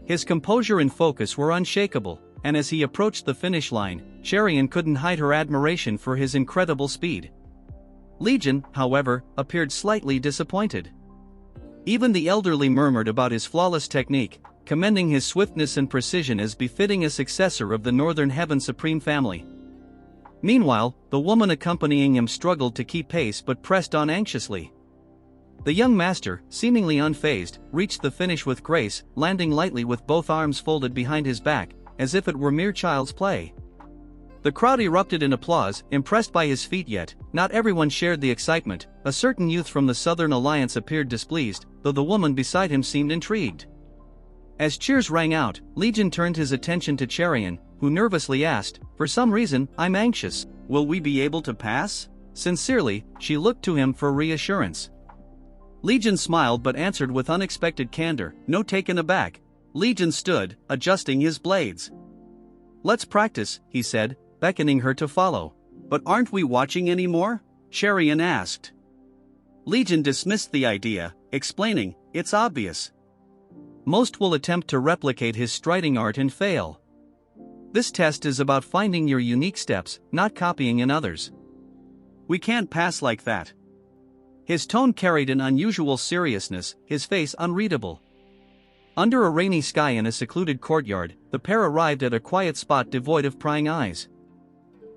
His composure and focus were unshakable, and as he approached the finish line, Cherian couldn't hide her admiration for his incredible speed. Legion, however, appeared slightly disappointed. Even the elderly murmured about his flawless technique, commending his swiftness and precision as befitting a successor of the Northern Heaven Supreme family. Meanwhile, the woman accompanying him struggled to keep pace but pressed on anxiously. The young master, seemingly unfazed, reached the finish with grace, landing lightly with both arms folded behind his back, as if it were mere child's play. The crowd erupted in applause, impressed by his feat, yet not everyone shared the excitement. A certain youth from the Southern Alliance appeared displeased, though the woman beside him seemed intrigued. As cheers rang out, Legion turned his attention to Cherian, who nervously asked, "For some reason, I'm anxious. Will we be able to pass?" Sincerely, she looked to him for reassurance. Legion smiled but answered with unexpected candor, "No." Taken aback, Legion stood, adjusting his blades. "Let's practice," he said, beckoning her to follow. "But aren't we watching anymore?" Cherian asked. Legion dismissed the idea, explaining, "It's obvious. Most will attempt to replicate his striding art and fail. This test is about finding your unique steps, not copying in others. We can't pass like that." His tone carried an unusual seriousness, his face unreadable. Under a rainy sky in a secluded courtyard, the pair arrived at a quiet spot devoid of prying eyes.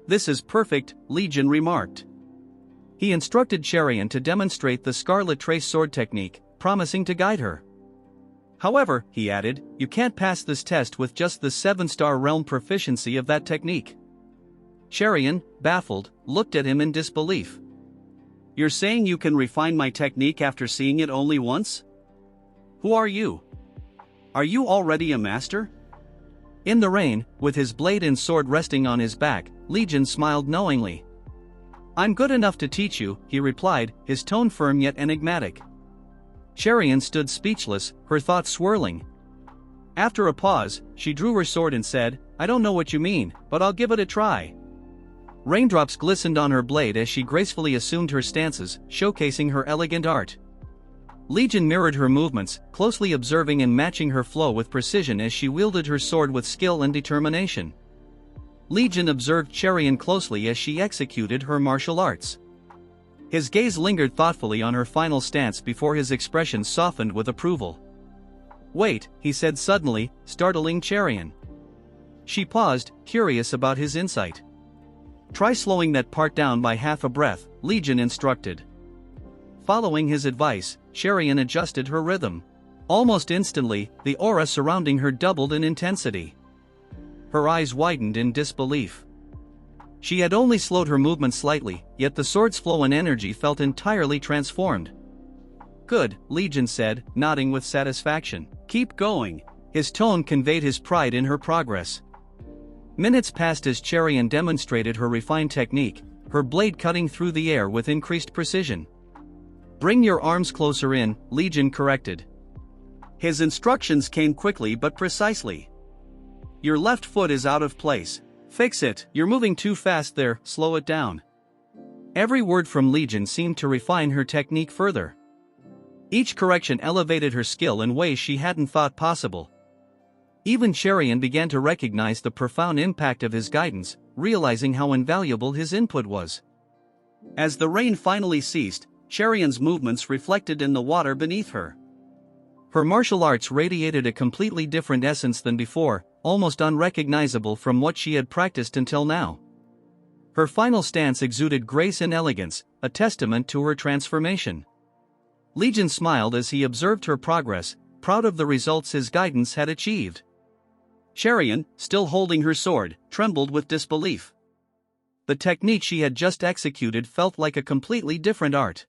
"This is perfect," Legion remarked. He instructed Cherian to demonstrate the Scarlet Trace sword technique, promising to guide her. "However," he added, "you can't pass this test with just the 7-star realm proficiency of that technique." Cherian, baffled, looked at him in disbelief. "You're saying you can refine my technique after seeing it only once? Who are you? Are you already a master?" In the rain, with his blade and sword resting on his back, Legion smiled knowingly. "I'm good enough to teach you," he replied, his tone firm yet enigmatic. Cherian stood speechless, her thoughts swirling. After a pause, she drew her sword and said, "I don't know what you mean, but I'll give it a try." Raindrops glistened on her blade as she gracefully assumed her stances, showcasing her elegant art. Legion mirrored her movements, closely observing and matching her flow with precision as she wielded her sword with skill and determination. Legion observed Cherian closely as she executed her martial arts. His gaze lingered thoughtfully on her final stance before his expression softened with approval. "Wait," he said suddenly, startling Cherian. She paused, curious about his insight. "Try slowing that part down by half a breath," Legion instructed. Following his advice, Cherian adjusted her rhythm. Almost instantly, the aura surrounding her doubled in intensity. Her eyes widened in disbelief. She had only slowed her movement slightly, yet the sword's flow and energy felt entirely transformed. "Good," Legion said, nodding with satisfaction. "Keep going." His tone conveyed his pride in her progress. Minutes passed as Cherian demonstrated her refined technique, her blade cutting through the air with increased precision. "Bring your arms closer in," Legion corrected. His instructions came quickly but precisely. "Your left foot is out of place. Fix it. You're moving too fast there, slow it down." Every word from Legion seemed to refine her technique further. Each correction elevated her skill in ways she hadn't thought possible. Even Cherian began to recognize the profound impact of his guidance, realizing how invaluable his input was. As the rain finally ceased, Cherian's movements reflected in the water beneath her. Her martial arts radiated a completely different essence than before, almost unrecognizable from what she had practiced until now. Her final stance exuded grace and elegance, a testament to her transformation. Legion smiled as he observed her progress, proud of the results his guidance had achieved. Cherian, still holding her sword, trembled with disbelief. The technique she had just executed felt like a completely different art.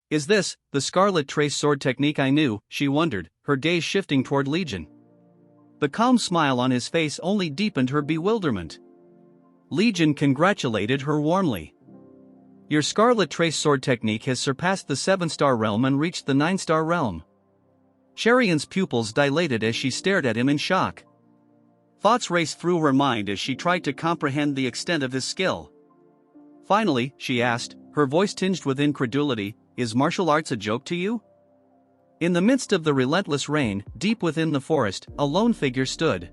"Is this the Scarlet Trace sword technique I knew?" she wondered, her gaze shifting toward Legion. The calm smile on his face only deepened her bewilderment. Legion congratulated her warmly. "Your Scarlet Trace sword technique has surpassed the 7-star realm and reached the 9-star realm." Cherian's pupils dilated as she stared at him in shock. Thoughts raced through her mind as she tried to comprehend the extent of his skill. Finally, she asked, her voice tinged with incredulity, "Is martial arts a joke to you?" In the midst of the relentless rain, deep within the forest, a lone figure stood.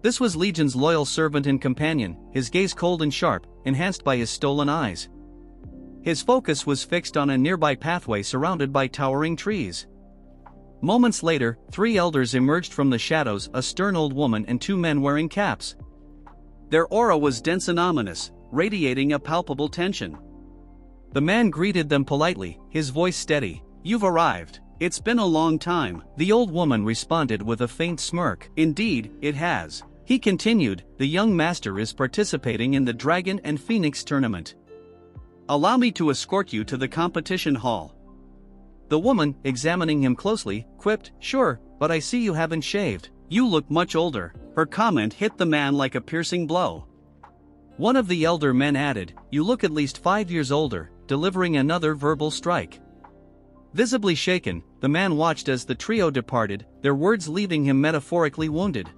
This was Legion's loyal servant and companion, his gaze cold and sharp, enhanced by his stolen eyes. His focus was fixed on a nearby pathway surrounded by towering trees. Moments later, 3 elders emerged from the shadows, a stern old woman and 2 men wearing caps. Their aura was dense and ominous, radiating a palpable tension. The man greeted them politely, his voice steady. "You've arrived. It's been a long time." The old woman responded with a faint smirk. "Indeed, it has." He continued, "The young master is participating in the Dragon and Phoenix tournament. Allow me to escort you to the competition hall." The woman, examining him closely, quipped, "Sure, but I see you haven't shaved. You look much older." Her comment hit the man like a piercing blow. One of the elder men added, "You look at least 5 years older," delivering another verbal strike. Visibly shaken, the man watched as the trio departed, their words leaving him metaphorically wounded.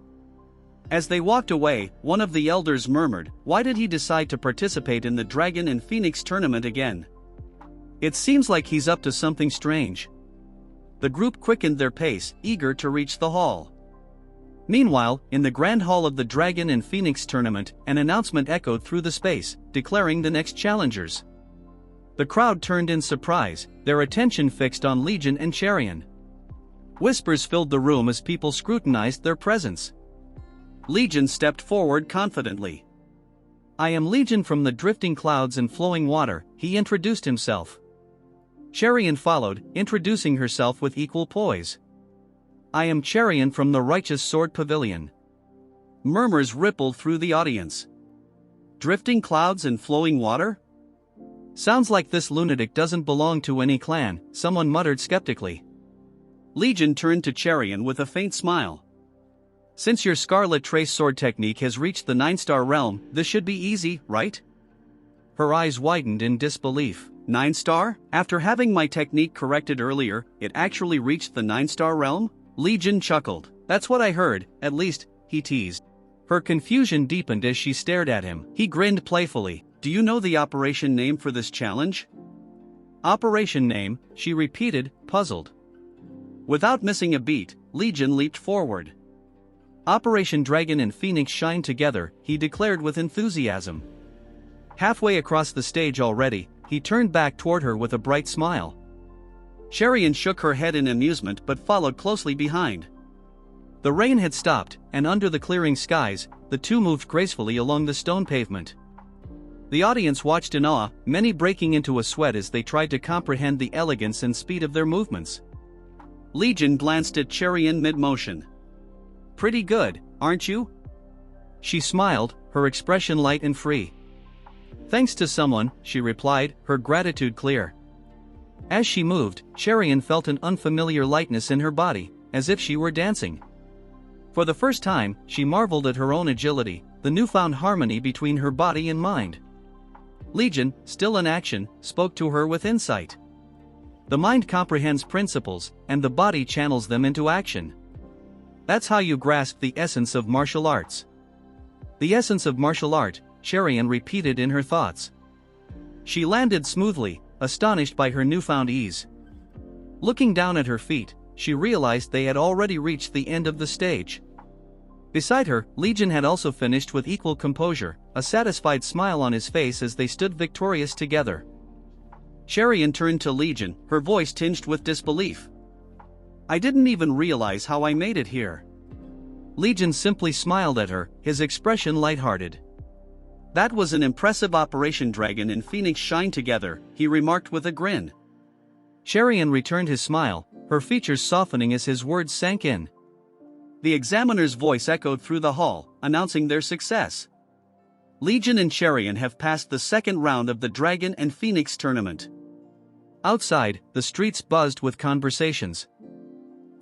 As they walked away, one of the elders murmured, "Why did he decide to participate in the Dragon and Phoenix tournament again? It seems like he's up to something strange." The group quickened their pace, eager to reach the hall. Meanwhile, in the grand hall of the Dragon and Phoenix tournament, an announcement echoed through the space, declaring the next challengers. The crowd turned in surprise, their attention fixed on Legion and Cherian. Whispers filled the room as people scrutinized their presence. Legion stepped forward confidently. "I am Legion from the drifting clouds and flowing water," he introduced himself. Cherian followed, introducing herself with equal poise. "I am Cherian from the Righteous Sword Pavilion." Murmurs rippled through the audience. "Drifting clouds and flowing water? Sounds like this lunatic doesn't belong to any clan," someone muttered skeptically. Legion turned to Cherian with a faint smile. "Since your Scarlet Trace sword technique has reached the 9-star realm, this should be easy, right?" Her eyes widened in disbelief. 9-star? After having my technique corrected earlier, it actually reached the 9-star realm? Legion chuckled. "That's what I heard, at least," he teased. Her confusion deepened as she stared at him. He grinned playfully. "Do you know the operation name for this challenge?" "Operation name," she repeated, puzzled. Without missing a beat, Legion leaped forward. "Operation Dragon and Phoenix shine together," he declared with enthusiasm. Halfway across the stage already, he turned back toward her with a bright smile. Cherian shook her head in amusement but followed closely behind. The rain had stopped, and under the clearing skies, the two moved gracefully along the stone pavement. The audience watched in awe, many breaking into a sweat as they tried to comprehend the elegance and speed of their movements. Legion glanced at Cherian mid-motion. "Pretty good, aren't you?" She smiled, her expression light and free. Thanks to someone, she replied, her gratitude clear. As she moved, Cherian felt an unfamiliar lightness in her body, as if she were dancing. For the first time, she marveled at her own agility, the newfound harmony between her body and mind. Legion, still in action, spoke to her with insight. The mind comprehends principles, and the body channels them into action. That's how you grasp the essence of martial arts. The essence of martial art, Cherian repeated in her thoughts. She landed smoothly, astonished by her newfound ease. Looking down at her feet, she realized they had already reached the end of the stage. Beside her, Legion had also finished with equal composure, a satisfied smile on his face as they stood victorious together. Cherian turned to Legion, her voice tinged with disbelief. I didn't even realize how I made it here. Legion simply smiled at her, his expression lighthearted. That was an impressive operation. Dragon and Phoenix shine together, he remarked with a grin. Cherian returned his smile, her features softening as his words sank in. The examiner's voice echoed through the hall, announcing their success. Legion and Cherian have passed the second round of the Dragon and Phoenix tournament. Outside, the streets buzzed with conversations.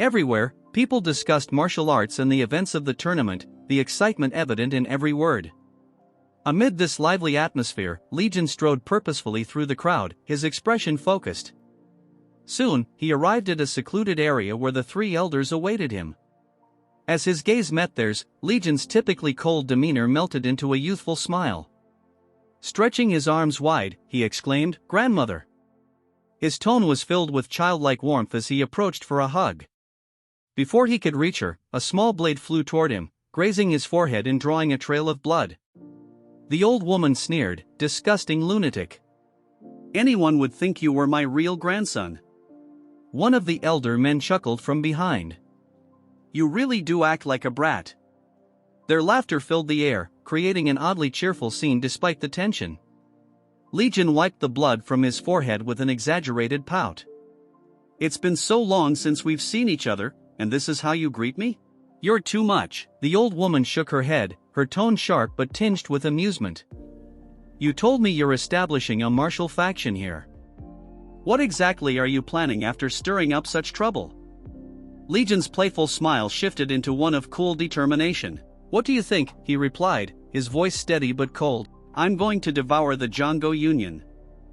Everywhere, people discussed martial arts and the events of the tournament, the excitement evident in every word. Amid this lively atmosphere, Legion strode purposefully through the crowd, his expression focused. Soon, he arrived at a secluded area where the three elders awaited him. As his gaze met theirs, Legion's typically cold demeanor melted into a youthful smile. Stretching his arms wide, he exclaimed, "Grandmother!" His tone was filled with childlike warmth as he approached for a hug. Before he could reach her, a small blade flew toward him, grazing his forehead and drawing a trail of blood. The old woman sneered, "Disgusting lunatic. Anyone would think you were my real grandson." One of the elder men chuckled from behind. "You really do act like a brat." Their laughter filled the air, creating an oddly cheerful scene despite the tension. Legion wiped the blood from his forehead with an exaggerated pout. "It's been so long since we've seen each other, and this is how you greet me? You're too much." The old woman shook her head, her tone sharp but tinged with amusement. "You told me you're establishing a martial faction here. What exactly are you planning after stirring up such trouble?" Legion's playful smile shifted into one of cool determination. "What do you think?" he replied, his voice steady but cold. "I'm going to devour the Jongo Union."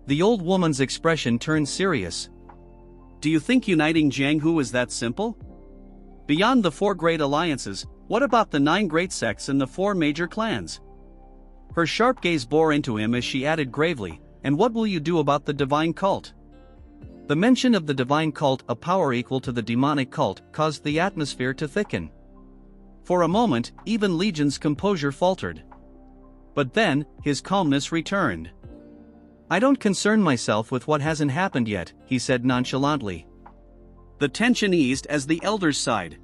The old woman's expression turned serious. "Do you think uniting Jianghu is that simple? Beyond the 4 great alliances, what about the 9 great sects and the 4 major clans?" Her sharp gaze bore into him as she added gravely, "And what will you do about the divine cult?" The mention of the divine cult, a power equal to the demonic cult, caused the atmosphere to thicken. For a moment, even Legion's composure faltered. But then, his calmness returned. "I don't concern myself with what hasn't happened yet," he said nonchalantly. The tension eased as the elders sighed.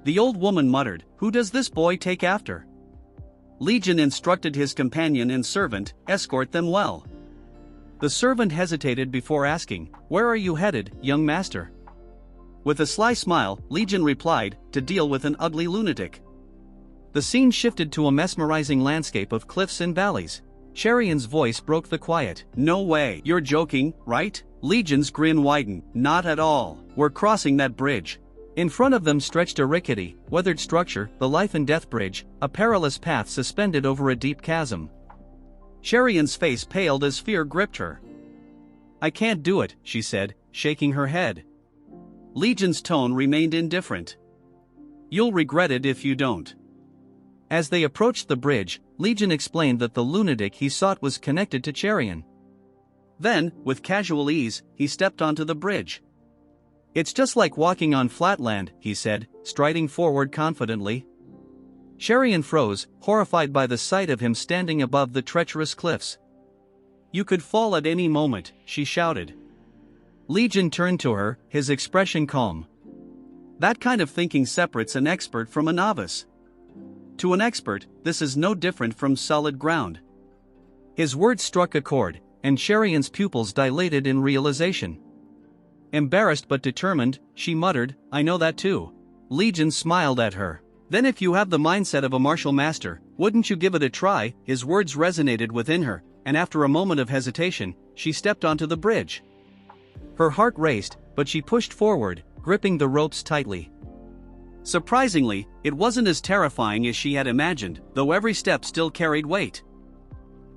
The old woman muttered, "Who does this boy take after?" Legion instructed his companion and servant, "Escort them well." The servant hesitated before asking, "Where are you headed, young master?" With a sly smile, Legion replied, "To deal with an ugly lunatic." The scene shifted to a mesmerizing landscape of cliffs and valleys. Cherian's voice broke the quiet. "No way, you're joking, right?" Legion's grin widened. "Not at all. We're crossing that bridge." In front of them stretched a rickety, weathered structure, the life and death bridge, a perilous path suspended over a deep chasm. Cherian's face paled as fear gripped her. "I can't do it," she said, shaking her head. Legion's tone remained indifferent. "You'll regret it if you don't." As they approached the bridge, Legion explained that the lunatic he sought was connected to Cherian. Then, with casual ease, he stepped onto the bridge. "It's just like walking on flat land," he said, striding forward confidently. Cherian froze, horrified by the sight of him standing above the treacherous cliffs. "You could fall at any moment," she shouted. Legion turned to her, his expression calm. "That kind of thinking separates an expert from a novice. To an expert, this is no different from solid ground." His words struck a chord, and Cherian's pupils dilated in realization. Embarrassed but determined, she muttered, "I know that too." Legion smiled at her. "Then if you have the mindset of a martial master, wouldn't you give it a try?" His words resonated within her, and after a moment of hesitation, she stepped onto the bridge. Her heart raced, but she pushed forward, gripping the ropes tightly. Surprisingly, it wasn't as terrifying as she had imagined, though every step still carried weight.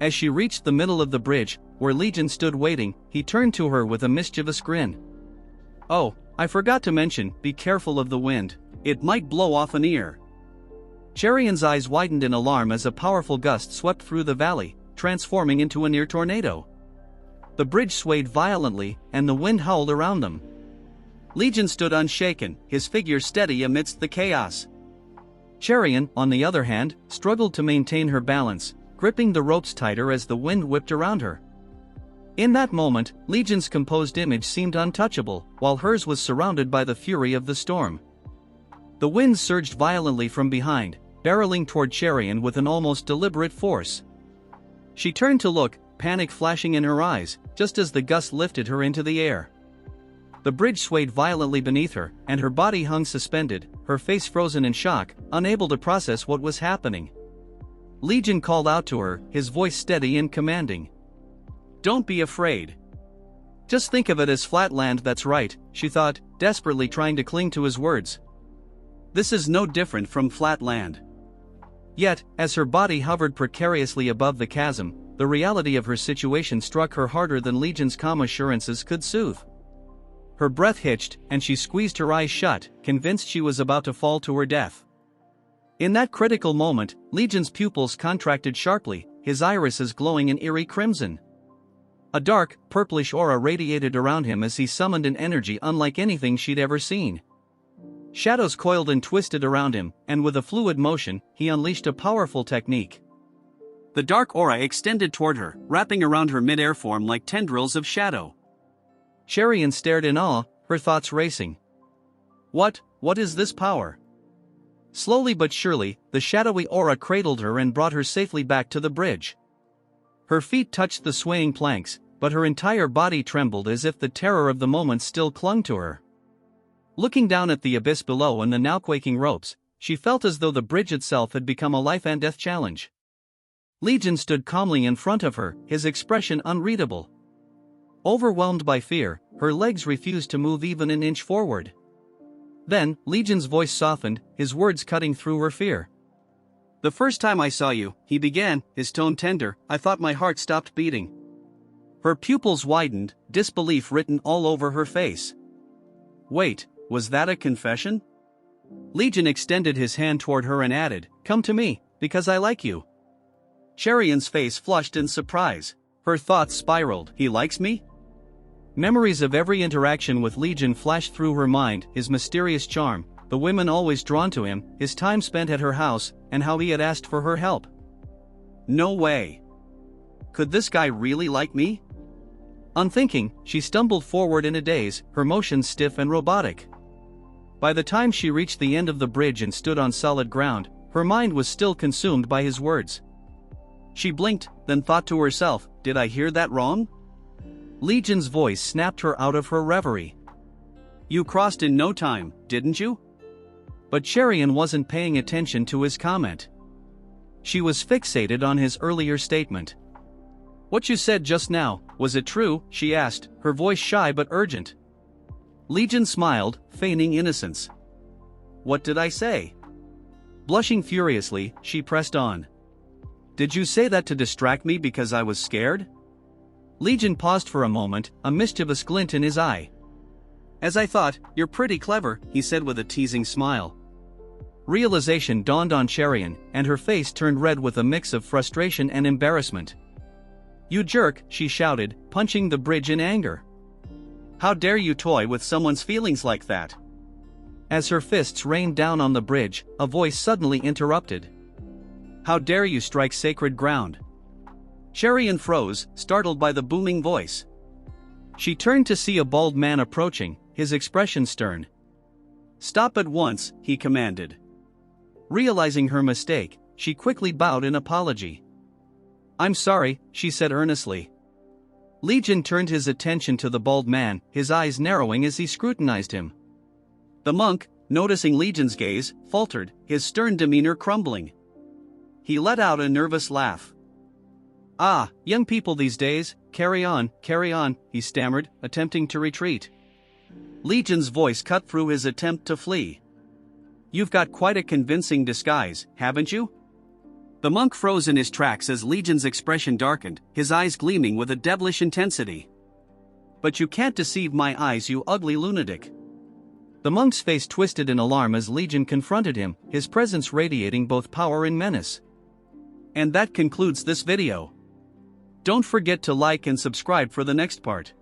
As she reached the middle of the bridge, where Legion stood waiting, he turned to her with a mischievous grin. "Oh, I forgot to mention, be careful of the wind. It might blow off an ear." Cherion's eyes widened in alarm as a powerful gust swept through the valley, transforming into a near tornado. The bridge swayed violently, and the wind howled around them. Legion stood unshaken, his figure steady amidst the chaos. Cherion, on the other hand, struggled to maintain her balance, gripping the ropes tighter as the wind whipped around her. In that moment, Legion's composed image seemed untouchable, while hers was surrounded by the fury of the storm. The wind surged violently from behind, barreling toward Cherion with an almost deliberate force. She turned to look, panic flashing in her eyes, just as the gust lifted her into the air. The bridge swayed violently beneath her, and her body hung suspended, her face frozen in shock, unable to process what was happening. Legion called out to her, his voice steady and commanding. "Don't be afraid. Just think of it as flat land, that's right," she thought, desperately trying to cling to his words. "This is no different from flat land." Yet, as her body hovered precariously above the chasm, the reality of her situation struck her harder than Legion's calm assurances could soothe. Her breath hitched, and she squeezed her eyes shut, convinced she was about to fall to her death. In that critical moment, Legion's pupils contracted sharply, his irises glowing an eerie crimson. A dark, purplish aura radiated around him as he summoned an energy unlike anything she'd ever seen. Shadows coiled and twisted around him, and with a fluid motion, he unleashed a powerful technique. The dark aura extended toward her, wrapping around her mid-air form like tendrils of shadow. Cherion stared in awe, her thoughts racing. What is this power? Slowly but surely, the shadowy aura cradled her and brought her safely back to the bridge. Her feet touched the swaying planks, but her entire body trembled as if the terror of the moment still clung to her. Looking down at the abyss below and the now quaking ropes, she felt as though the bridge itself had become a life-and-death challenge. Legion stood calmly in front of her, his expression unreadable. Overwhelmed by fear, her legs refused to move even an inch forward. Then, Legion's voice softened, his words cutting through her fear. "The first time I saw you," he began, his tone tender, "I thought my heart stopped beating." Her pupils widened, disbelief written all over her face. Wait, was that a confession? Legion extended his hand toward her and added, "Come to me, because I like you." Cherion's face flushed in surprise. Her thoughts spiraled. He likes me? Memories of every interaction with Legion flashed through her mind, his mysterious charm, the women always drawn to him, his time spent at her house, and how he had asked for her help. No way. Could this guy really like me? Unthinking, she stumbled forward in a daze, her motions stiff and robotic. By the time she reached the end of the bridge and stood on solid ground, her mind was still consumed by his words. She blinked, then thought to herself, did I hear that wrong? Legion's voice snapped her out of her reverie. You crossed in no time, didn't you? But Cherion wasn't paying attention to his comment. She was fixated on his earlier statement. What you said just now, was it true? She asked, her voice shy but urgent. Legion smiled, feigning innocence. What did I say? Blushing furiously, she pressed on. Did you say that to distract me because I was scared? Legion paused for a moment, a mischievous glint in his eye. As I thought, you're pretty clever, he said with a teasing smile. Realization dawned on Cherion, and her face turned red with a mix of frustration and embarrassment. You jerk, she shouted, punching the bridge in anger. How dare you toy with someone's feelings like that? As her fists rained down on the bridge, a voice suddenly interrupted. How dare you strike sacred ground? Cherion froze, startled by the booming voice. She turned to see a bald man approaching, his expression stern. Stop at once, he commanded. Realizing her mistake, she quickly bowed in apology. I'm sorry, she said earnestly. Legion turned his attention to the bald man, his eyes narrowing as he scrutinized him. The monk, noticing Legion's gaze, faltered, his stern demeanor crumbling. He let out a nervous laugh. Ah, young people these days, carry on, he stammered, attempting to retreat. Legion's voice cut through his attempt to flee. You've got quite a convincing disguise, haven't you? The monk froze in his tracks as Legion's expression darkened, his eyes gleaming with a devilish intensity. But you can't deceive my eyes, you ugly lunatic. The monk's face twisted in alarm as Legion confronted him, his presence radiating both power and menace. And that concludes this video. Don't forget to like and subscribe for the next part.